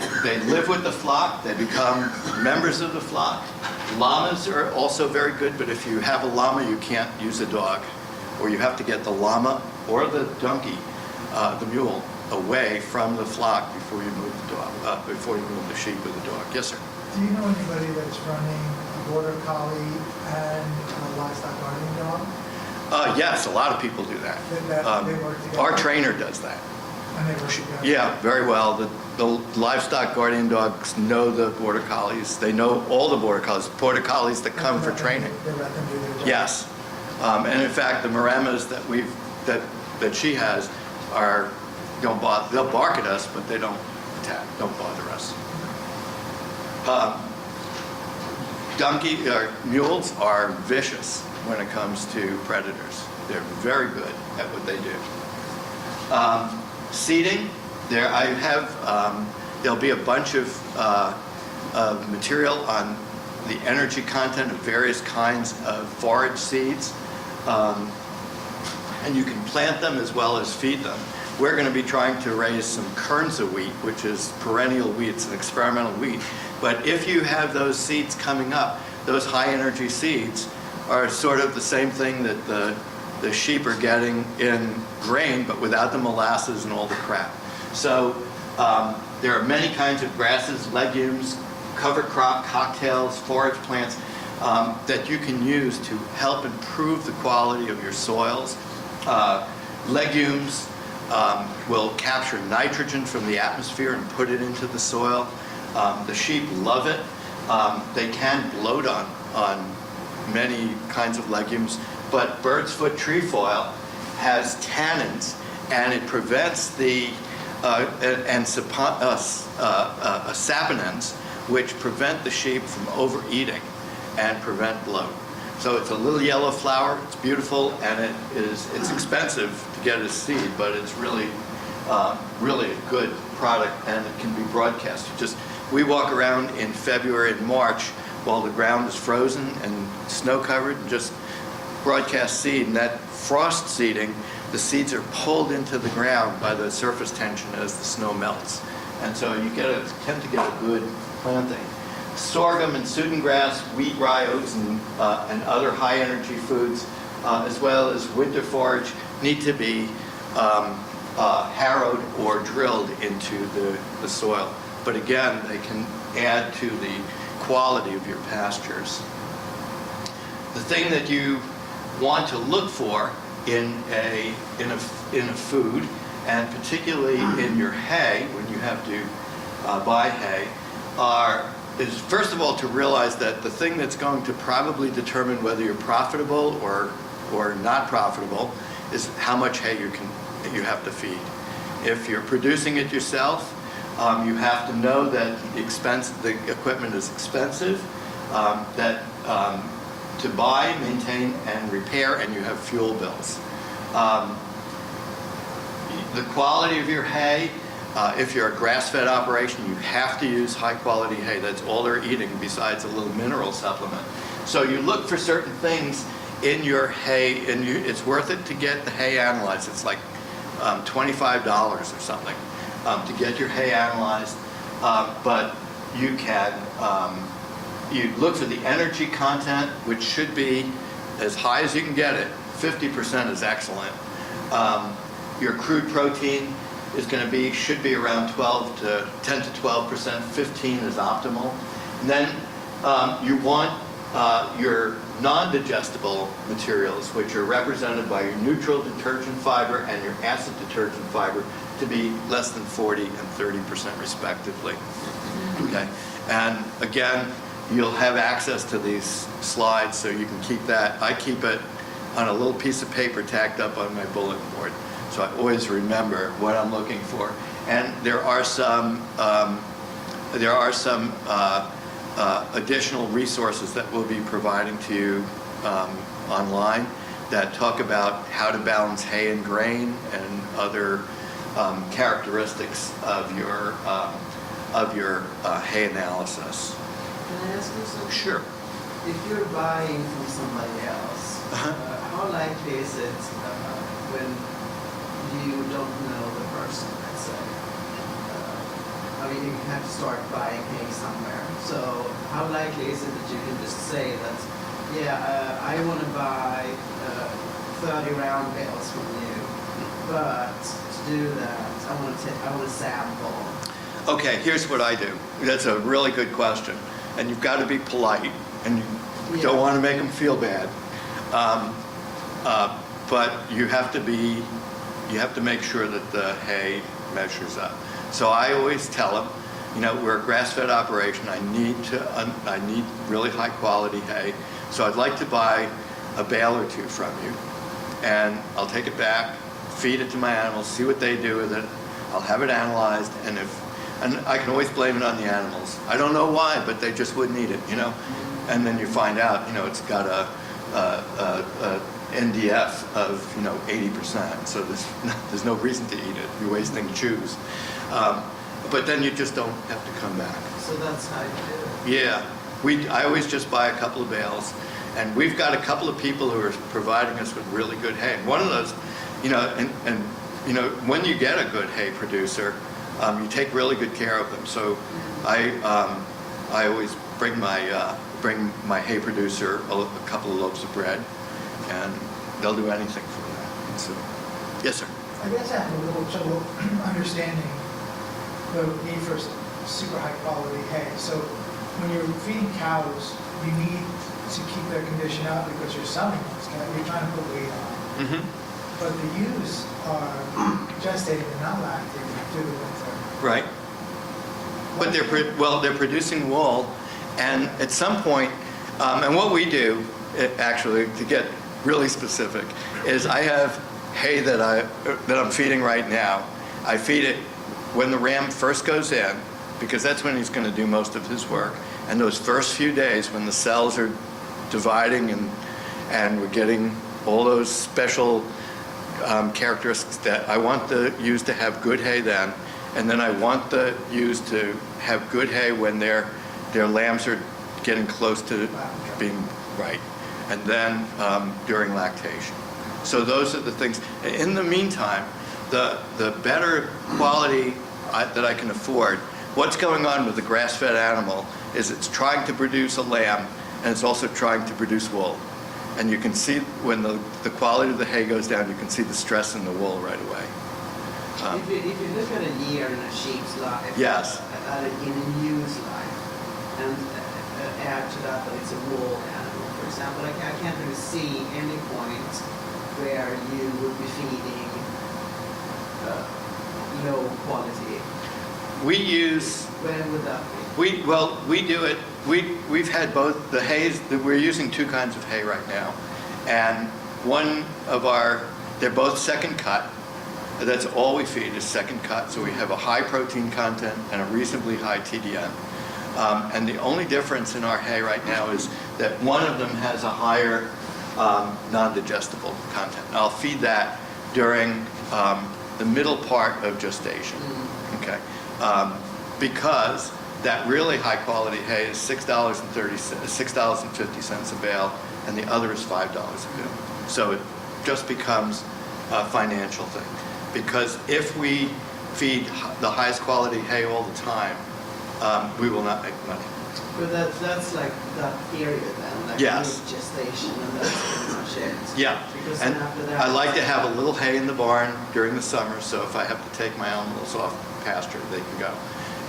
live with the flock. They become members of the flock. Llamas are also very good, but if you have a llama, you can't use a dog, or you have to get the llama or the donkey, the mule, away from the flock before you move the dog, before you move the sheep or the dog. Yes, sir. Do you know anybody that's running a border collie and a livestock guardian dog? Yes, a lot of people do that. They work together? Our trainer does that. And they work together? Yeah, very well. The livestock guardian dogs know the border collies. They know all the border collies that come for training. They let them do their job? Yes. And in fact, the Maremmas that she has don't bother. They'll bark at us, but they don't attack, don't bother us. Mules are vicious when it comes to predators. They're very good at what they do. Seeding, there'll be a bunch of material on the energy content of various kinds of forage seeds, and you can plant them as well as feed them. We're going to be trying to raise some Kernza wheat, which is perennial wheat. It's an experimental wheat. But if you have those seeds coming up, those high energy seeds are sort of the same thing that the sheep are getting in grain, but without the molasses and all the crap. So there are many kinds of grasses, legumes, cover crop, cocktails, forage plants that you can use to help improve the quality of your soils. Legumes will capture nitrogen from the atmosphere and put it into the soil. The sheep love it. They can bloat on many kinds of legumes, but bird's foot trefoil has tannins, and it prevents the saponins, which prevent the sheep from overeating and prevent bloat. So it's a little yellow flower. It's beautiful, and it's expensive to get as seed, but it's really really a good product, and it can be broadcast. We walk around in February and March while the ground is frozen and snow covered, and just broadcast seed. And that frost seeding, the seeds are pulled into the ground by the surface tension as the snow melts, and so you tend to get a good planting. Sorghum and Sudan grass, wheat, rye, oats, and other high energy foods, as well as winter forage, need to be harrowed or drilled into the soil. But again, they can add to the quality of your pastures. The thing that you want to look for in a food, and particularly in your hay, when you have to buy hay, is first of all to realize that the thing that's going to probably determine whether you're profitable or not profitable is how much hay you have to feed. If you're producing it yourself, you have to know that the equipment is expensive, that to buy, maintain, and repair, and you have fuel bills. The quality of your hay, if you're a grass-fed operation, you have to use high-quality hay. That's all they're eating besides a little mineral supplement. So you look for certain things in your hay, it's worth it to get the hay analyzed. It's like $25 or something to get your hay analyzed. But you can, you look for the energy content, which should be as high as you can get it. 50% is excellent. Your crude protein is going to be, should be around 10 to 12%. 15 is optimal. And then you want your non-digestible materials, which are represented by your neutral detergent fiber and your acid detergent fiber, to be less than 40 and 30% respectively. Okay, and again, you'll have access to these slides, so you can keep that. I keep it on a little piece of paper tacked up on my bulletin board, so I always remember what I'm looking for. And there are some additional resources that we'll be providing to you online that talk about how to balance hay and grain and other characteristics of your hay analysis. Can I ask you something? Sure. If you're buying from somebody else, how likely is it when you don't know the person, let's say? I mean, you have to start buying hay somewhere. So how likely is it that you can just say that, yeah, I want to buy 30 round bales from you, but to do that, I want to sample. Okay, here's what I do. That's a really good question. And you've got to be polite, and you don't want to make them feel bad. But you have to make sure that the hay measures up. So I always tell them, you know, we're a grass-fed operation. I need really high quality hay. So I'd like to buy a bale or two from you, and I'll take it back, feed it to my animals, see what they do with it. I'll have it analyzed, and I can always blame it on the animals. I don't know why, but they just wouldn't eat it, you know. And then you find out, you know, it's got a NDF of, you know, 80%. So there's no reason to eat it. You're wasting chews. But then you just don't have to come back. So that's how you do it. Yeah, I always just buy a couple of bales, and we've got a couple of people who are providing us with really good hay. And one of those, you know, and you know, when you get a good hay producer, you take really good care of them. So I always bring my hay producer a couple of loaves of bread, and they'll do anything for that. So, yes, sir. I guess I have a little trouble understanding the need for super high quality hay. So when you're feeding cows, you need to keep their condition up because you're selling those cows. You're trying to put weight on. Mm-hmm. But the ewes are gestating and not lactating through the winter. Right. But they're producing wool, and at some point, and what we do, actually, to get really specific, is I have hay that I'm feeding right now. I feed it when the ram first goes in, because that's when he's going to do most of his work. And those first few days when the cells are dividing and we're getting all those special characteristics, that I want the ewes to have good hay then, and then I want the ewes to have good hay when their lambs are getting close to being right, and then during lactation. So those are the things. In the meantime, the better quality that I can afford, what's going on with the grass-fed animal is it's trying to produce a lamb, and it's also trying to produce wool. And you can see when the quality of the hay goes down, you can see the stress in the wool right away. If you look at a year in a sheep's life, Yes. In a ewe's life, and add to that it's a wool animal, for example, I can't really see any point where you would be feeding low quality. We use, When would that be? we do it, we've had both the hays, we're using two kinds of hay right now. And one of they're both second cut. That's all we feed is second cut. So we have a high protein content and a reasonably high TDN. And the only difference in our hay right now is that one of them has a higher non-digestible content. And I'll feed that during the middle part of gestation, okay? Because that really high quality hay is $6.50 a bale, and the other is $5 a bill. So it just becomes a financial thing. Because if we feed the highest quality hay all the time, we will not make money. But that's like that period then, like Yes. gestation, and that's pretty much it. Yeah, Because and then after that. I like to have a little hay in the barn during the summer, so if I have to take my animals off pasture, they can go.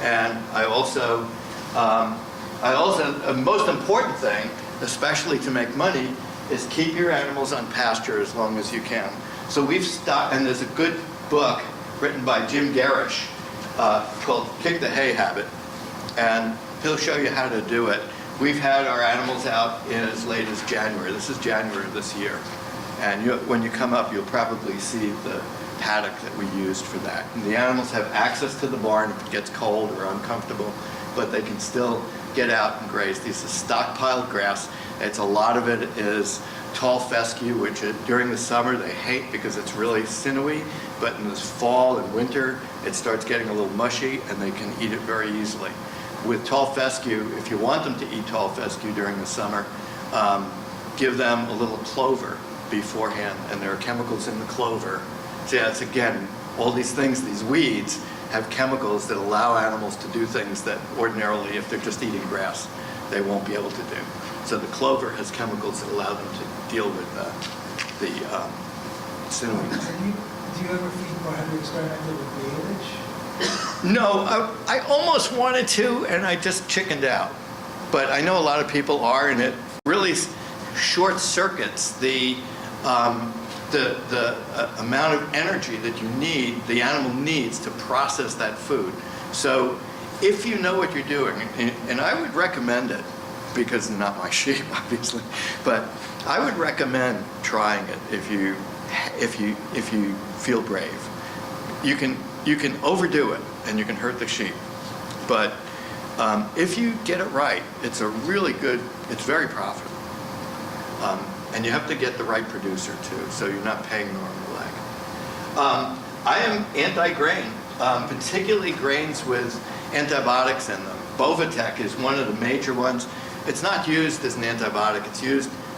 And I also, the most important thing, especially to make money, is keep your animals on pasture as long as you can. So we've stopped, and there's a good book written by Jim Garish called Kick the Hay Habit, and he'll show you how to do it. We've had our animals out in as late as January. This is January of this year. And when you come up, you'll probably see the paddock that we used for that. And the animals have access to the barn if it gets cold or uncomfortable, but they can still get out and graze. This is stockpiled grass. A lot of it is tall fescue, which during the summer they hate because it's really sinewy, but in the fall and winter, it starts getting a little mushy and they can eat it very easily. With tall fescue, if you want them to eat tall fescue during the summer, give them a little clover beforehand, and there are chemicals in the clover. So that's, again, all these things, these weeds, have chemicals that allow animals to do things that ordinarily, if they're just eating grass, they won't be able to do. So the clover has chemicals that allow them to deal with the sinewiness. Do you ever feed, or have you experimented with baleage? No, I almost wanted to, and I just chickened out. But I know a lot of people are, and it really short circuits the amount of energy that you need, the animal needs to process that food. So if you know what you're doing, and I would recommend it, because they're not my sheep, obviously, but I would recommend trying it if you feel brave. You can overdo it and you can hurt the sheep, but if you get it right, it's very profitable. And you have to get the right producer too, so you're not paying an arm and a leg. I am anti-grain, particularly grains with antibiotics in them. Bovatec is one of the major ones. It's not used as an antibiotic.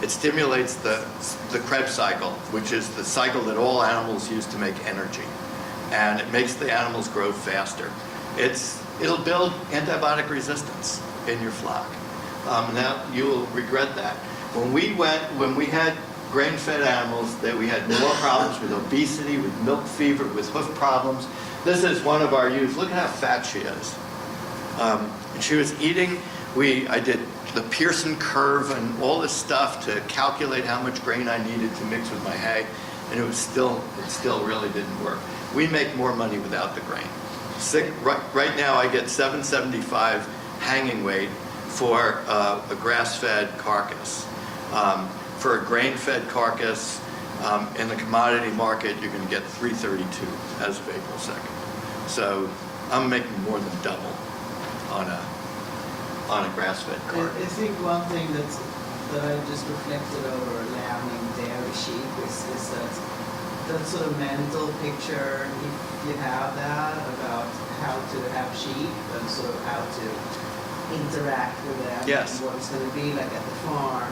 It stimulates the Krebs cycle, which is the cycle that all animals use to make energy. And it makes the animals grow faster. It'll build antibiotic resistance in your flock. Now, you'll regret that. When we had grain-fed animals, that we had more problems with obesity, with milk fever, with hoof problems. This is one of our ewes. Look at how fat she is. And she was eating. I did the Pearson curve and all this stuff to calculate how much grain I needed to mix with my hay, and it still really didn't work. We make more money without the grain. Right now, I get $7.75 hanging weight for a grass-fed carcass. For a grain-fed carcass, in the commodity market, you're going to get $3.32 as of April 2nd. So I'm making more than double on a grass-fed carcass. I think one thing that I just reflected over lambing dairy sheep is that sort of mental picture, if you have that, about how to have sheep and sort of how to interact with them, Yes. and what it's going to be like at the farm.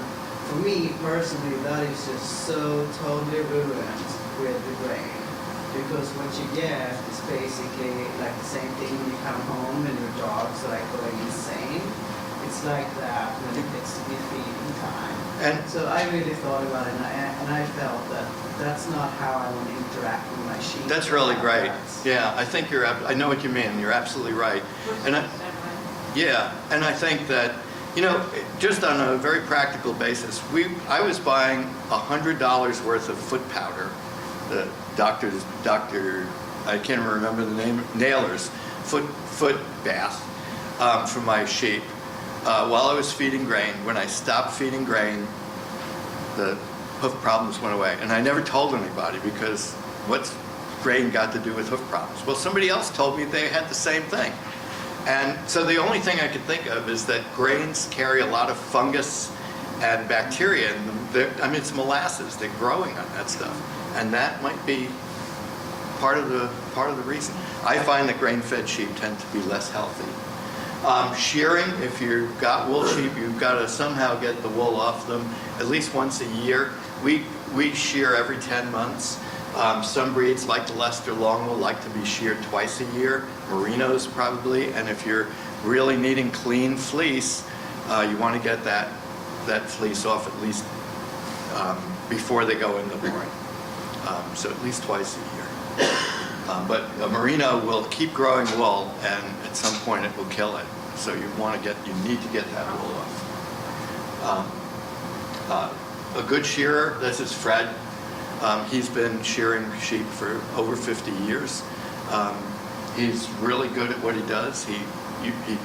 For me personally, that is just so totally ruined with the grain. Because what you get is basically like the same thing when you come home and your dogs are like going insane. It's like that when it gets to be feeding time. And So I really thought about it, and I felt that that's not how I want to interact with my sheep. that's really great. That's- Yeah, I think I know what you mean. You're absolutely right. And yeah, and I think that, just on a very practical basis, I was buying $100 worth of foot powder. The Dr. I can't remember the name, Naylor's foot bath for my sheep while I was feeding grain. When I stopped feeding grain, the hoof problems went away. And I never told anybody, because what's grain got to do with hoof problems? Well, somebody else told me they had the same thing. And so the only thing I could think of is that grains carry a lot of fungus and bacteria. And it's molasses. They're growing on that stuff. And that might be part of the reason. I find that grain-fed sheep tend to be less healthy. Shearing, if you've got wool sheep, you've got to somehow get the wool off them at least once a year. We shear every 10 months. Some breeds, like the Leicester Long Wool, like to be sheared twice a year. Merinos probably. And if you're really needing clean fleece, you want to get that fleece off at least before they go in the barn. So at least twice a year. But a merino will keep growing wool, and at some point it will kill it. So you need to get that wool off. A good shearer, this is Fred. He's been shearing sheep for over 50 years. He's really good at what he does. He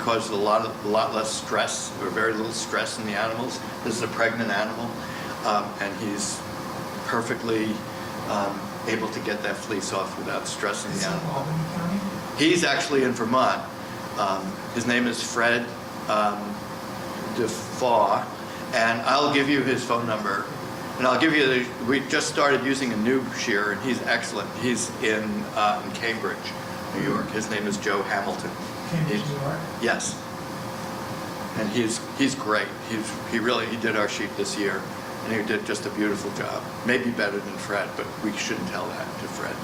causes a lot less stress, or very little stress in the animals. This is a pregnant animal, and he's perfectly able to get that fleece off without stressing the animal. Albany County? He's actually in Vermont. His name is Fred DeFaw, and I'll give you his phone number. And I'll give you we just started using a new shearer, and he's excellent. He's in Cambridge, New York. His name is Joe Hamilton. Cambridge, New York? Yes. And he's great. He did our sheep this year, and he did just a beautiful job. Maybe better than Fred, but we shouldn't tell that to Fred.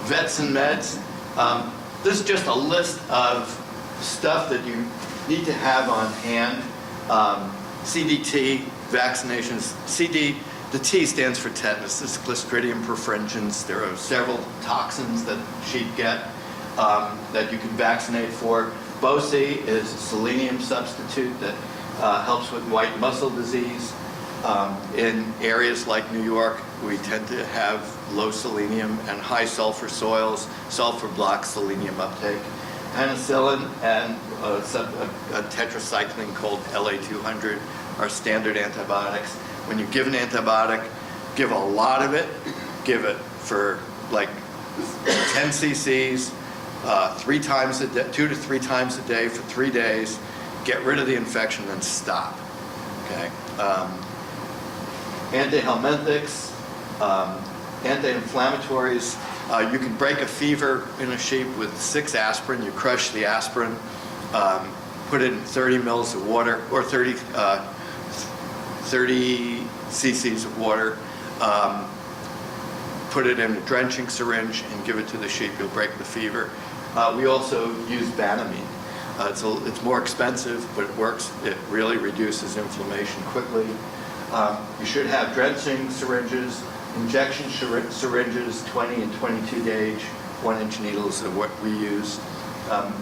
Vets and meds. This is just a list of stuff that you need to have on hand. CDT, vaccinations. The T stands for tetanus. This is Clostridium perfringens. There are several toxins that sheep get that you can vaccinate for. BOCI is a selenium substitute that helps with white muscle disease. In areas like New York, we tend to have low selenium and high sulfur soils. Sulfur blocks selenium uptake. Penicillin and a tetracycline called LA200 are standard antibiotics. When you give an antibiotic, give a lot of it. Give it for like 10 cc's, 3 times a day, 2 to 3 times a day for 3 days. Get rid of the infection and stop. Okay. Antihelminthics, anti-inflammatories. You can break a fever in a sheep with 6 aspirin. You crush the aspirin, put it in 30 mils of water, or 30 cc's of water. Put it in a drenching syringe and give it to the sheep. You'll break the fever. We also use Banamine. It's more expensive, but it works. It really reduces inflammation quickly. You should have drenching syringes, injection syringes, 20 and 22 gauge, 1-inch needles are what we use.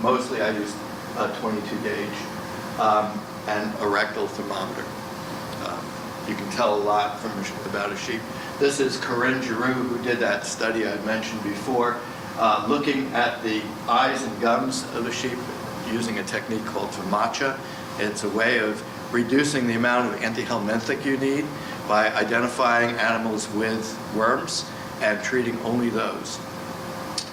Mostly I use 22 gauge, and a rectal thermometer. You can tell a lot about a sheep. This is Corinne Giroux, who did that study I mentioned before, looking at the eyes and gums of the sheep using a technique called FAMACHA. It's a way of reducing the amount of antihelminthic you need by identifying animals with worms and treating only those.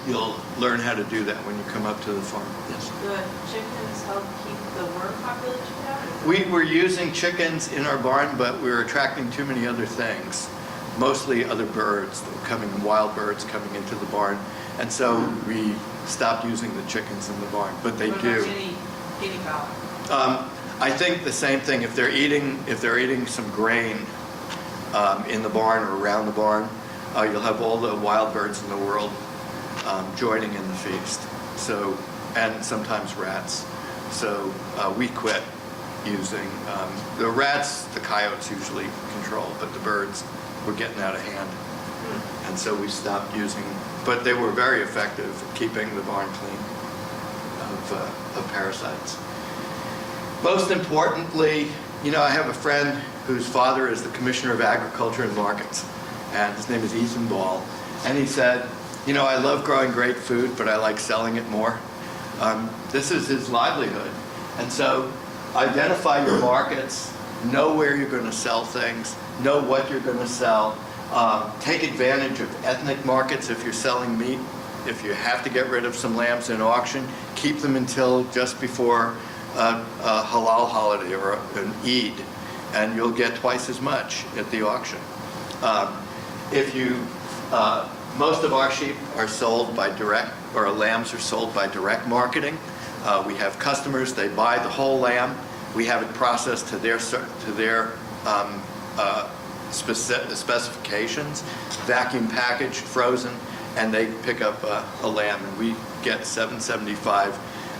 You'll learn how to do that when you come up to the farm. Yes. The chickens help keep the worm population down? We were using chickens in our barn, but we were attracting too many other things, mostly other birds, wild birds coming into the barn. And so we stopped using the chickens in the barn, but they do. What about guinea fowl? I think the same thing. If they're eating some grain in the barn or around the barn, you'll have all the wild birds in the world joining in the feast. So, and sometimes rats. So we quit using the rats. The coyotes usually control, but the birds were getting out of hand, and so we stopped using. But they were very effective at keeping the barn clean of parasites. Most importantly, I have a friend whose father is the Commissioner of Agriculture and Markets, and his name is Ethan Ball. And he said, I love growing great food, but I like selling it more. This is his livelihood. And so identify your markets, know where you're going to sell things, know what you're going to sell. Take advantage of ethnic markets if you're selling meat. If you have to get rid of some lambs in auction, keep them until just before a halal holiday or an Eid, and you'll get twice as much at the auction. If you Most of our sheep are sold by direct, or our lambs are sold by direct marketing. We have customers, they buy the whole lamb. We have it processed to their specifications, vacuum packaged, frozen, and they pick up a lamb, and we get $7.75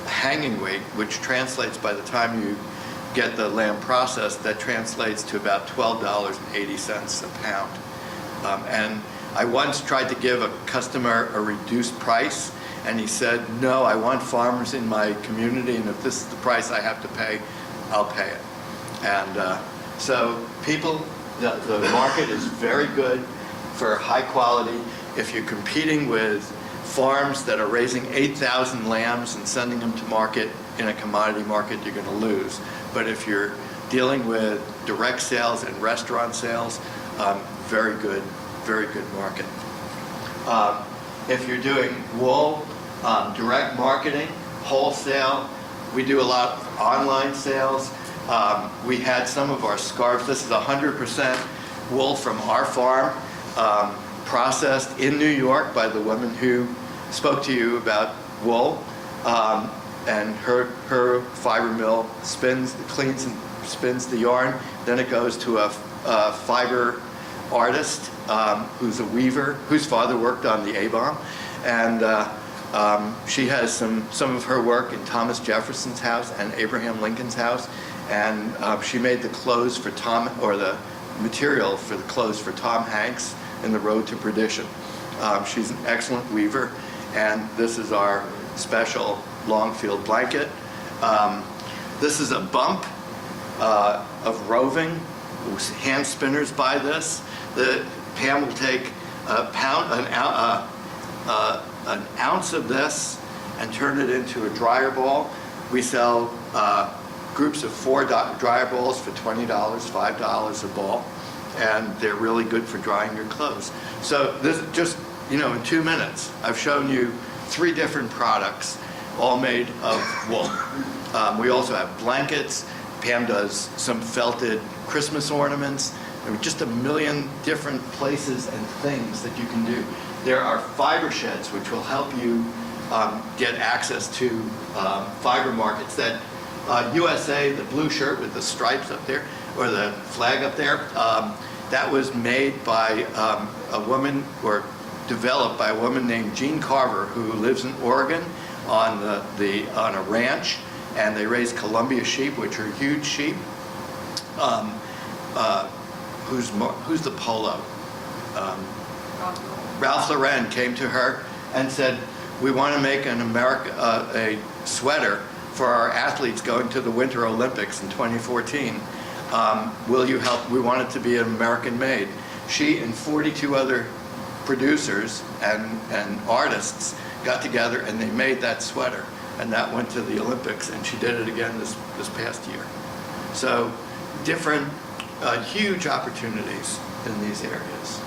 hanging weight, which translates, by the time you get the lamb processed, that translates to about $12.80 a pound. And I once tried to give a customer a reduced price, and he said, no, I want farmers in my community, and if this is the price I have to pay, I'll pay it. And so people, the market is very good for high quality. If you're competing with farms that are raising 8,000 lambs and sending them to market in a commodity market, you're going to lose. But if you're dealing with direct sales and restaurant sales, very good market. If you're doing wool, direct marketing, wholesale, we do a lot of online sales. We had some of our scarves. This is 100% wool from our farm, processed in New York by the woman who spoke to you about wool. And her fiber mill cleans and spins the yarn. Then it goes to a fiber artist who's a weaver, whose father worked on the A-bomb. And she has some of her work in Thomas Jefferson's house and Abraham Lincoln's house. And she made the clothes for the material for the clothes for Tom Hanks in The Road to Perdition. She's an excellent weaver, and this is our special Longfield blanket. This is a bump of roving. Hand spinners buy this. Pam will take an ounce of this and turn it into a dryer ball. We sell groups of 4 dryer balls for $20, $5 a ball, and they're really good for drying your clothes. So this is just, in 2 minutes, I've shown you 3 different products, all made of wool. We also have blankets. Pam does some felted Christmas ornaments. There are just a million different places and things that you can do. There are fiber sheds which will help you get access to fiber markets. That USA, the blue shirt with the stripes up there, or the flag up there, that was made by a woman, or developed by a woman named Jean Carver, who lives in Oregon on a ranch, and they raise Columbia sheep, which are huge sheep. Who's the polo? Ralph Lauren came to her and said, we want to make a sweater for our athletes going to the Winter Olympics in 2014. Will you help? We want it to be an American made. She and 42 other producers and artists got together and they made that sweater, and that went to the Olympics, and she did it again this past year. So different, huge opportunities in these areas.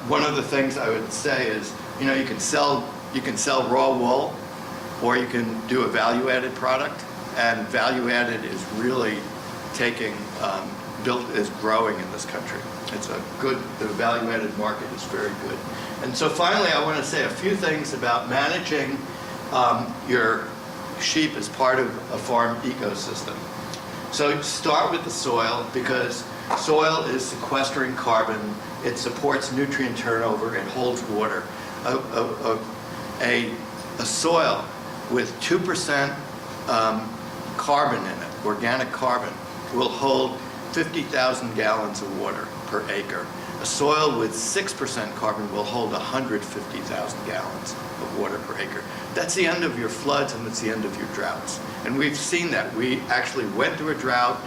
One of the things I would say is, you can sell raw wool, or you can do a value-added product, and value-added is really is growing in this country. The value-added market is very good. And so finally, I want to say a few things about managing your sheep as part of a farm ecosystem. So start with the soil, because soil is sequestering carbon. It supports nutrient turnover. It holds water. A soil with 2% carbon in it, organic carbon, will hold 50,000 gallons of water per acre. A soil with 6% carbon will hold 150,000 gallons of water per acre. That's the end of your floods, and it's the end of your droughts. And we've seen that. We actually went through a drought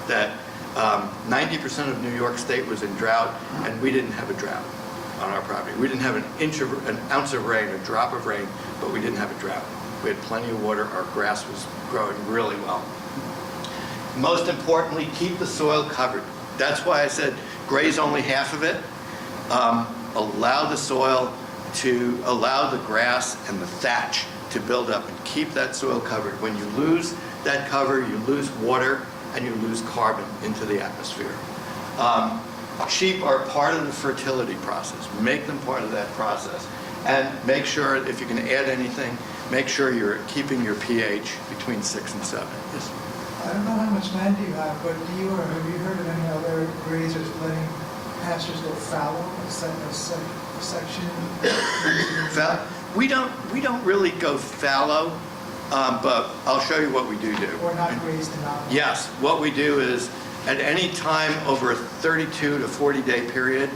that 90% of New York State was in drought, and we didn't have a drought on our property. We didn't have an ounce of rain, a drop of rain, but we didn't have a drought. We had plenty of water. Our grass was growing really well. Most importantly, keep the soil covered. That's why I said graze only half of it. Allow the soil to allow the grass and the thatch to build up, and keep that soil covered. When you lose that cover, you lose water and you lose carbon into the atmosphere. sheep are part of the fertility process. Make them part of that process. And make sure, if you're going to add anything, make sure you're keeping your pH between 6 and 7. Yes. I don't know how much land you have, but do you or have you heard of any other grazers letting pastures go fallow, a section? We don't really go fallow, but I'll show you what we do. Or not grazed enough? Yes, what we do is at any time over a 32 to 40-day period,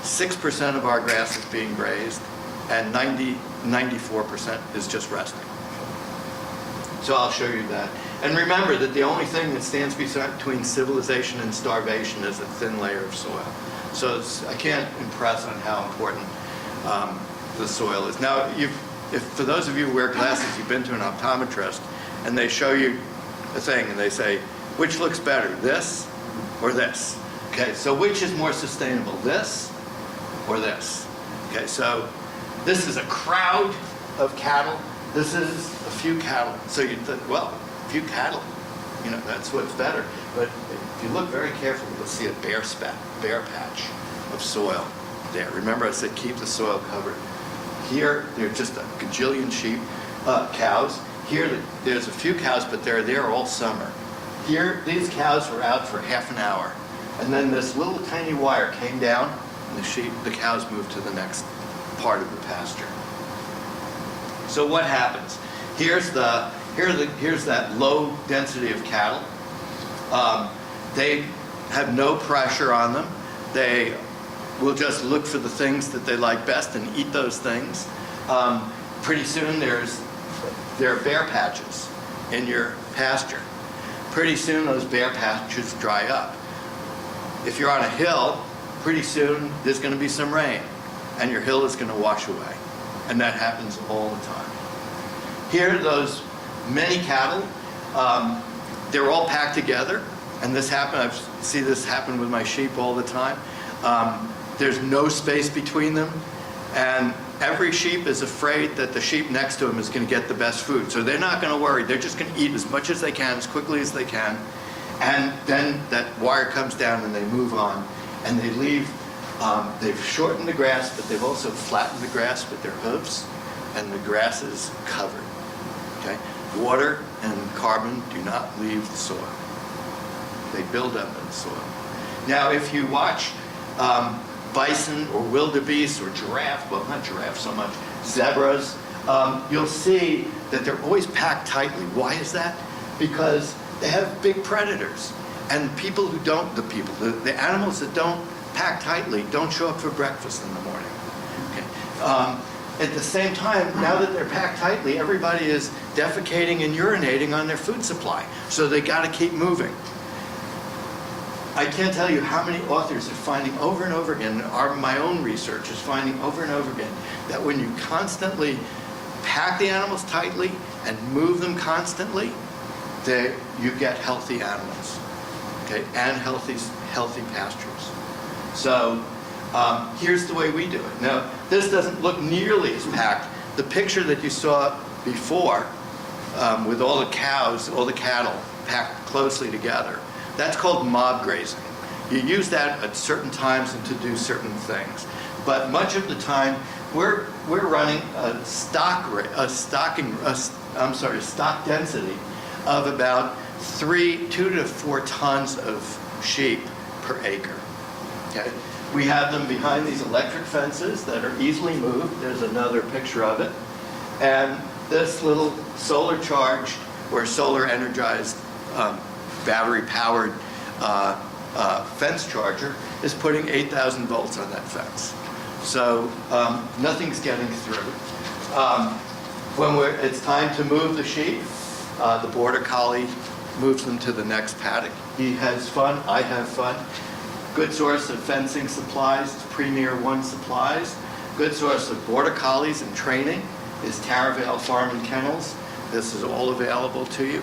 6% of our grass is being grazed and 94% is just resting. So I'll show you that. And remember that the only thing that stands between civilization and starvation is a thin layer of soil. So I can't impress on how important the soil is. Now, if for those of you who wear glasses, you've been to an optometrist and they show you a thing and they say, which looks better, this or this? Okay, so which is more sustainable, this or this? Okay, so this is a crowd of cattle. This is a few cattle. So you think, well, a few cattle, you know, that's what's better. But if you look very carefully, you'll see a bare patch of soil there. Remember I said keep the soil covered. Here, there are just a gajillion cows. Here, there's a few cows, but they're there all summer. Here, these cows were out for half an hour. And then this little tiny wire came down, and the cows moved to the next part of the pasture. So what happens? Here's that low density of cattle. They have no pressure on them. They will just look for the things that they like best and eat those things. Pretty soon there are bare patches in your pasture. Pretty soon those bare patches dry up. If you're on a hill, pretty soon there's going to be some rain and your hill is going to wash away. And that happens all the time. Here, those many cattle, they're all packed together. And this happened, I see this happen with my sheep all the time. There's no space between them. And every sheep is afraid that the sheep next to them is going to get the best food. So they're not going to worry. They're just going to eat as much as they can, as quickly as they can. And then that wire comes down and they move on. And they leave, they've shortened the grass, but they've also flattened the grass with their hooves. And the grass is covered. Okay? Water and carbon do not leave the soil. They build up in the soil. Now, if you watch bison or wildebeest or giraffe, well, not giraffe so much, zebras, you'll see that they're always packed tightly. Why is that? Because they have big predators. And people who don't, the animals that don't pack tightly don't show up for breakfast in the morning. Okay? At the same time, now that they're packed tightly, everybody is defecating and urinating on their food supply. So they got to keep moving. I can't tell you how many authors are finding over and over again, my own research is finding over and over again, that when you constantly pack the animals tightly and move them constantly, you get healthy animals, okay, and healthy pastures. So here's the way we do it. Now, this doesn't look nearly as packed. The picture that you saw before with all the cows, all the cattle packed closely together, that's called mob grazing. You use that at certain times and to do certain things. But much of the time, we're running a stock density of about 2 to 4 tons of sheep per acre. Okay? We have them behind these electric fences that are easily moved. There's another picture of it. And this little solar charged or solar energized battery-powered fence charger is putting 8,000 volts on that fence. So nothing's getting through. When it's time to move the sheep, the border collie moves them to the next paddock. He has fun, I have fun. Good source of fencing supplies is Premier One Supplies. Good source of border collies and training is Taravale Farm and Kennels. This is all available to you.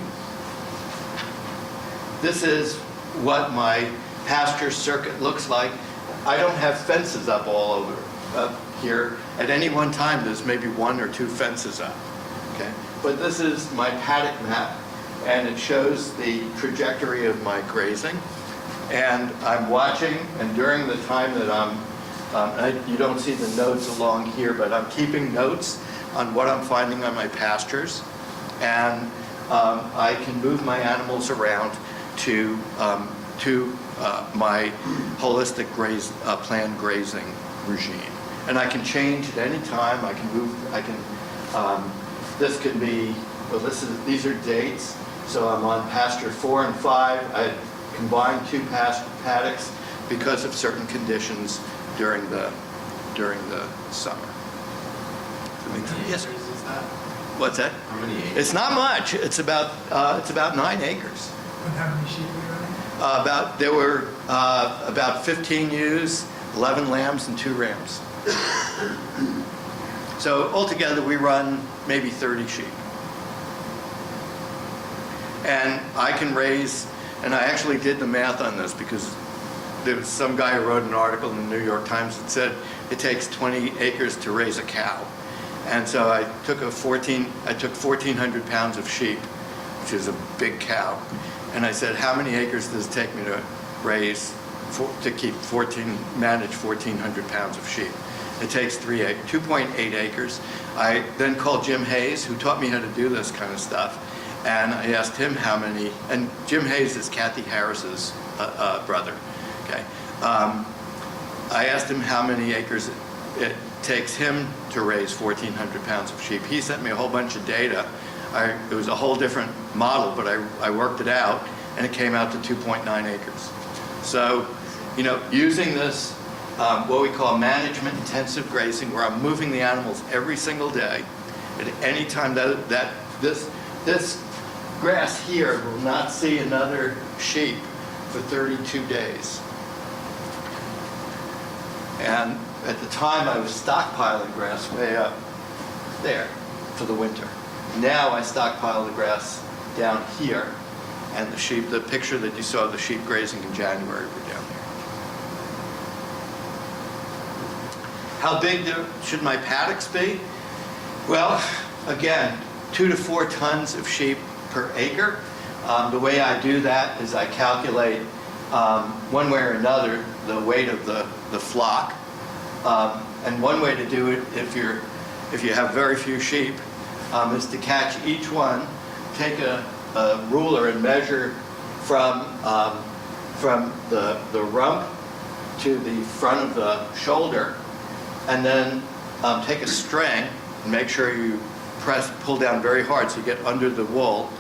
This is what my pasture circuit looks like. I don't have fences up all over up here. At any one time, there's maybe 1 or 2 fences up. Okay? But this is my paddock map, and it shows the trajectory of my grazing. And I'm watching, and during the time that you don't see the notes along here, but I'm keeping notes on what I'm finding on my pastures. And I can move my animals around to my holistic planned grazing regime. And I can change at any time. I can move, this can be, well, these are dates. So I'm on pasture 4 and 5. I combined 2 paddocks because of certain conditions during the summer. Yes, sir. Acres is that? What's that? How many acres? It's not much. It's about 9 acres. And how many sheep are you running? There were about 15 ewes, 11 lambs, and 2 rams. So altogether, we run maybe 30 sheep. And I can raise, and I actually did the math on this because there was some guy who wrote an article in the New York Times that said it takes 20 acres to raise a cow. And so I took 1,400 pounds of sheep, which is a big cow. And I said, how many acres does it take me to manage 1,400 pounds of sheep? It takes 2.8 acres. I then called Jim Hayes, who taught me how to do this kind of stuff. And I asked him how many, and Jim Hayes is Kathy Harris's brother, okay? I asked him how many acres it takes him to raise 1,400 pounds of sheep. He sent me a whole bunch of data. It was a whole different model, but I worked it out, and it came out to 2.9 acres. So, using this, what we call management intensive grazing, where I'm moving the animals every single day, at any time this grass here will not see another sheep for 32 days. And at the time, I was stockpiling grass way up there for the winter. Now I stockpile the grass down here, and the picture that you saw of the sheep grazing in January were down here. How big should my paddocks be? Well, again, 2 to 4 tons of sheep per acre. The way I do that is I calculate one way or another the weight of the flock. And one way to do it, if you have very few sheep, is to catch each one, take a ruler and measure from the rump to the front of the shoulder, and then take a string and make sure you pull down very hard so you get under the wool,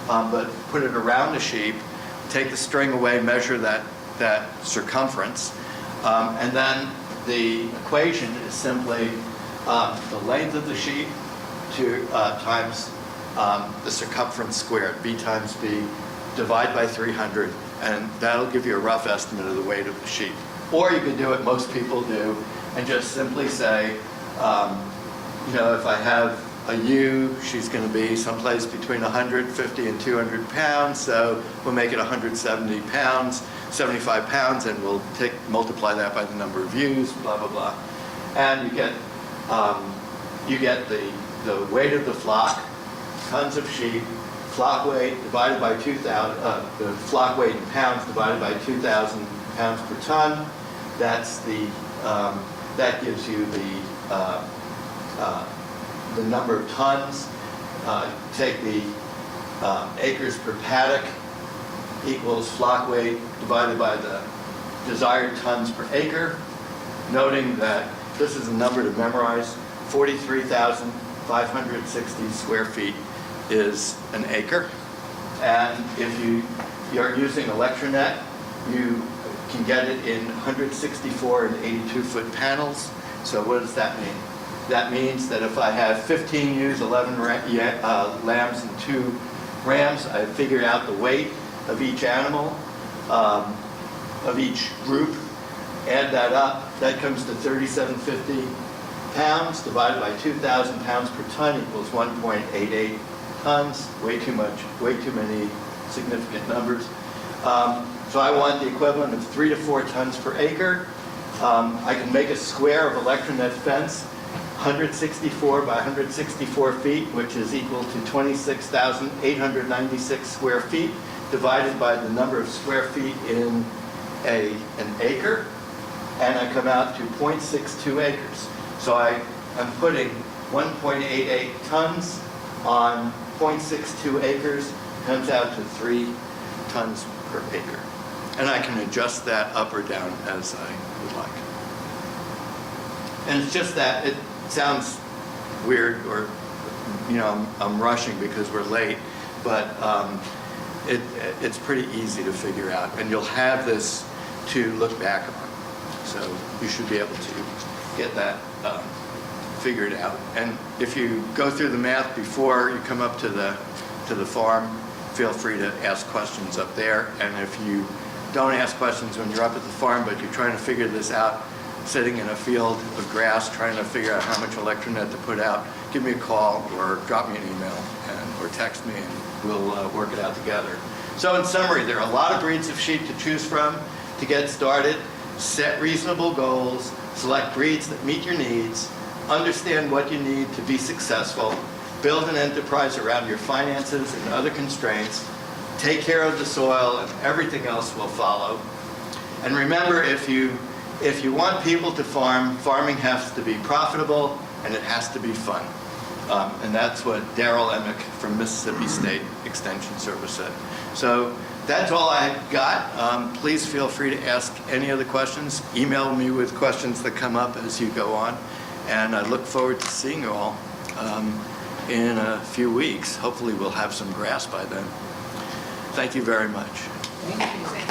but put it around the sheep, take the string away, measure that circumference, and then the equation is simply the length of the sheep times the circumference squared, b times b, divide by 300, and that'll give you a rough estimate of the weight of the sheep. Or you could do what most people do and just simply say, if I have a ewe, she's going to be someplace between 150 and 200 pounds, so we'll make it 170 pounds, 75 pounds, and we'll multiply that by the number of ewes, blah, blah, blah. And you get the weight of the flock, tons of sheep, flock weight divided by 2,000, the flock weight in pounds divided by 2,000 pounds per ton. That's that gives you the number of tons. Take the acres per paddock equals flock weight divided by the desired tons per acre, noting that this is a number to memorize. 43,560 square feet is an acre. And if you're using Electronet, you can get it in 164 and 82-foot panels. So what does that mean? That means that if I have 15 ewes, 11 lambs, and 2 rams, I figured out the weight of each animal, of each group, add that up, that comes to 3,750 pounds divided by 2,000 pounds per ton equals 1.88 tons. Way too much, way too many significant numbers. So I want the equivalent of 3 to 4 tons per acre. I can make a square of Electronet fence, 164 by 164 feet, which is equal to 26,896 square feet, divided by the number of square feet in an acre, and I come out to 0.62 acres. So I am putting 1.88 tons on 0.62 acres, comes out to 3 tons per acre. And I can adjust that up or down as I would like. And it's just that, it sounds weird, or, you know, I'm rushing because we're late, but it's pretty easy to figure out, and you'll have this to look back on. So you should be able to get that figured out. And if you go through the math before you come up to the farm, feel free to ask questions up there. And if you don't ask questions when you're up at the farm, but you're trying to figure this out, sitting in a field of grass, trying to figure out how much electronet to put out, give me a call or drop me an email or text me, and we'll work it out together. So in summary, there are a lot of breeds of sheep to choose from to get started. Set reasonable goals, select breeds that meet your needs, understand what you need to be successful, build an enterprise around your finances and other constraints, take care of the soil, and everything else will follow. And remember, if you want people to farm, farming has to be profitable and it has to be fun. And that's what Darrell Emick from Mississippi State Extension Service said. So that's all I got. Please feel free to ask any other questions. Email me with questions that come up as you go on. And I look forward to seeing you all in a few weeks. Hopefully we'll have some grass by then. Thank you very much. Thank you.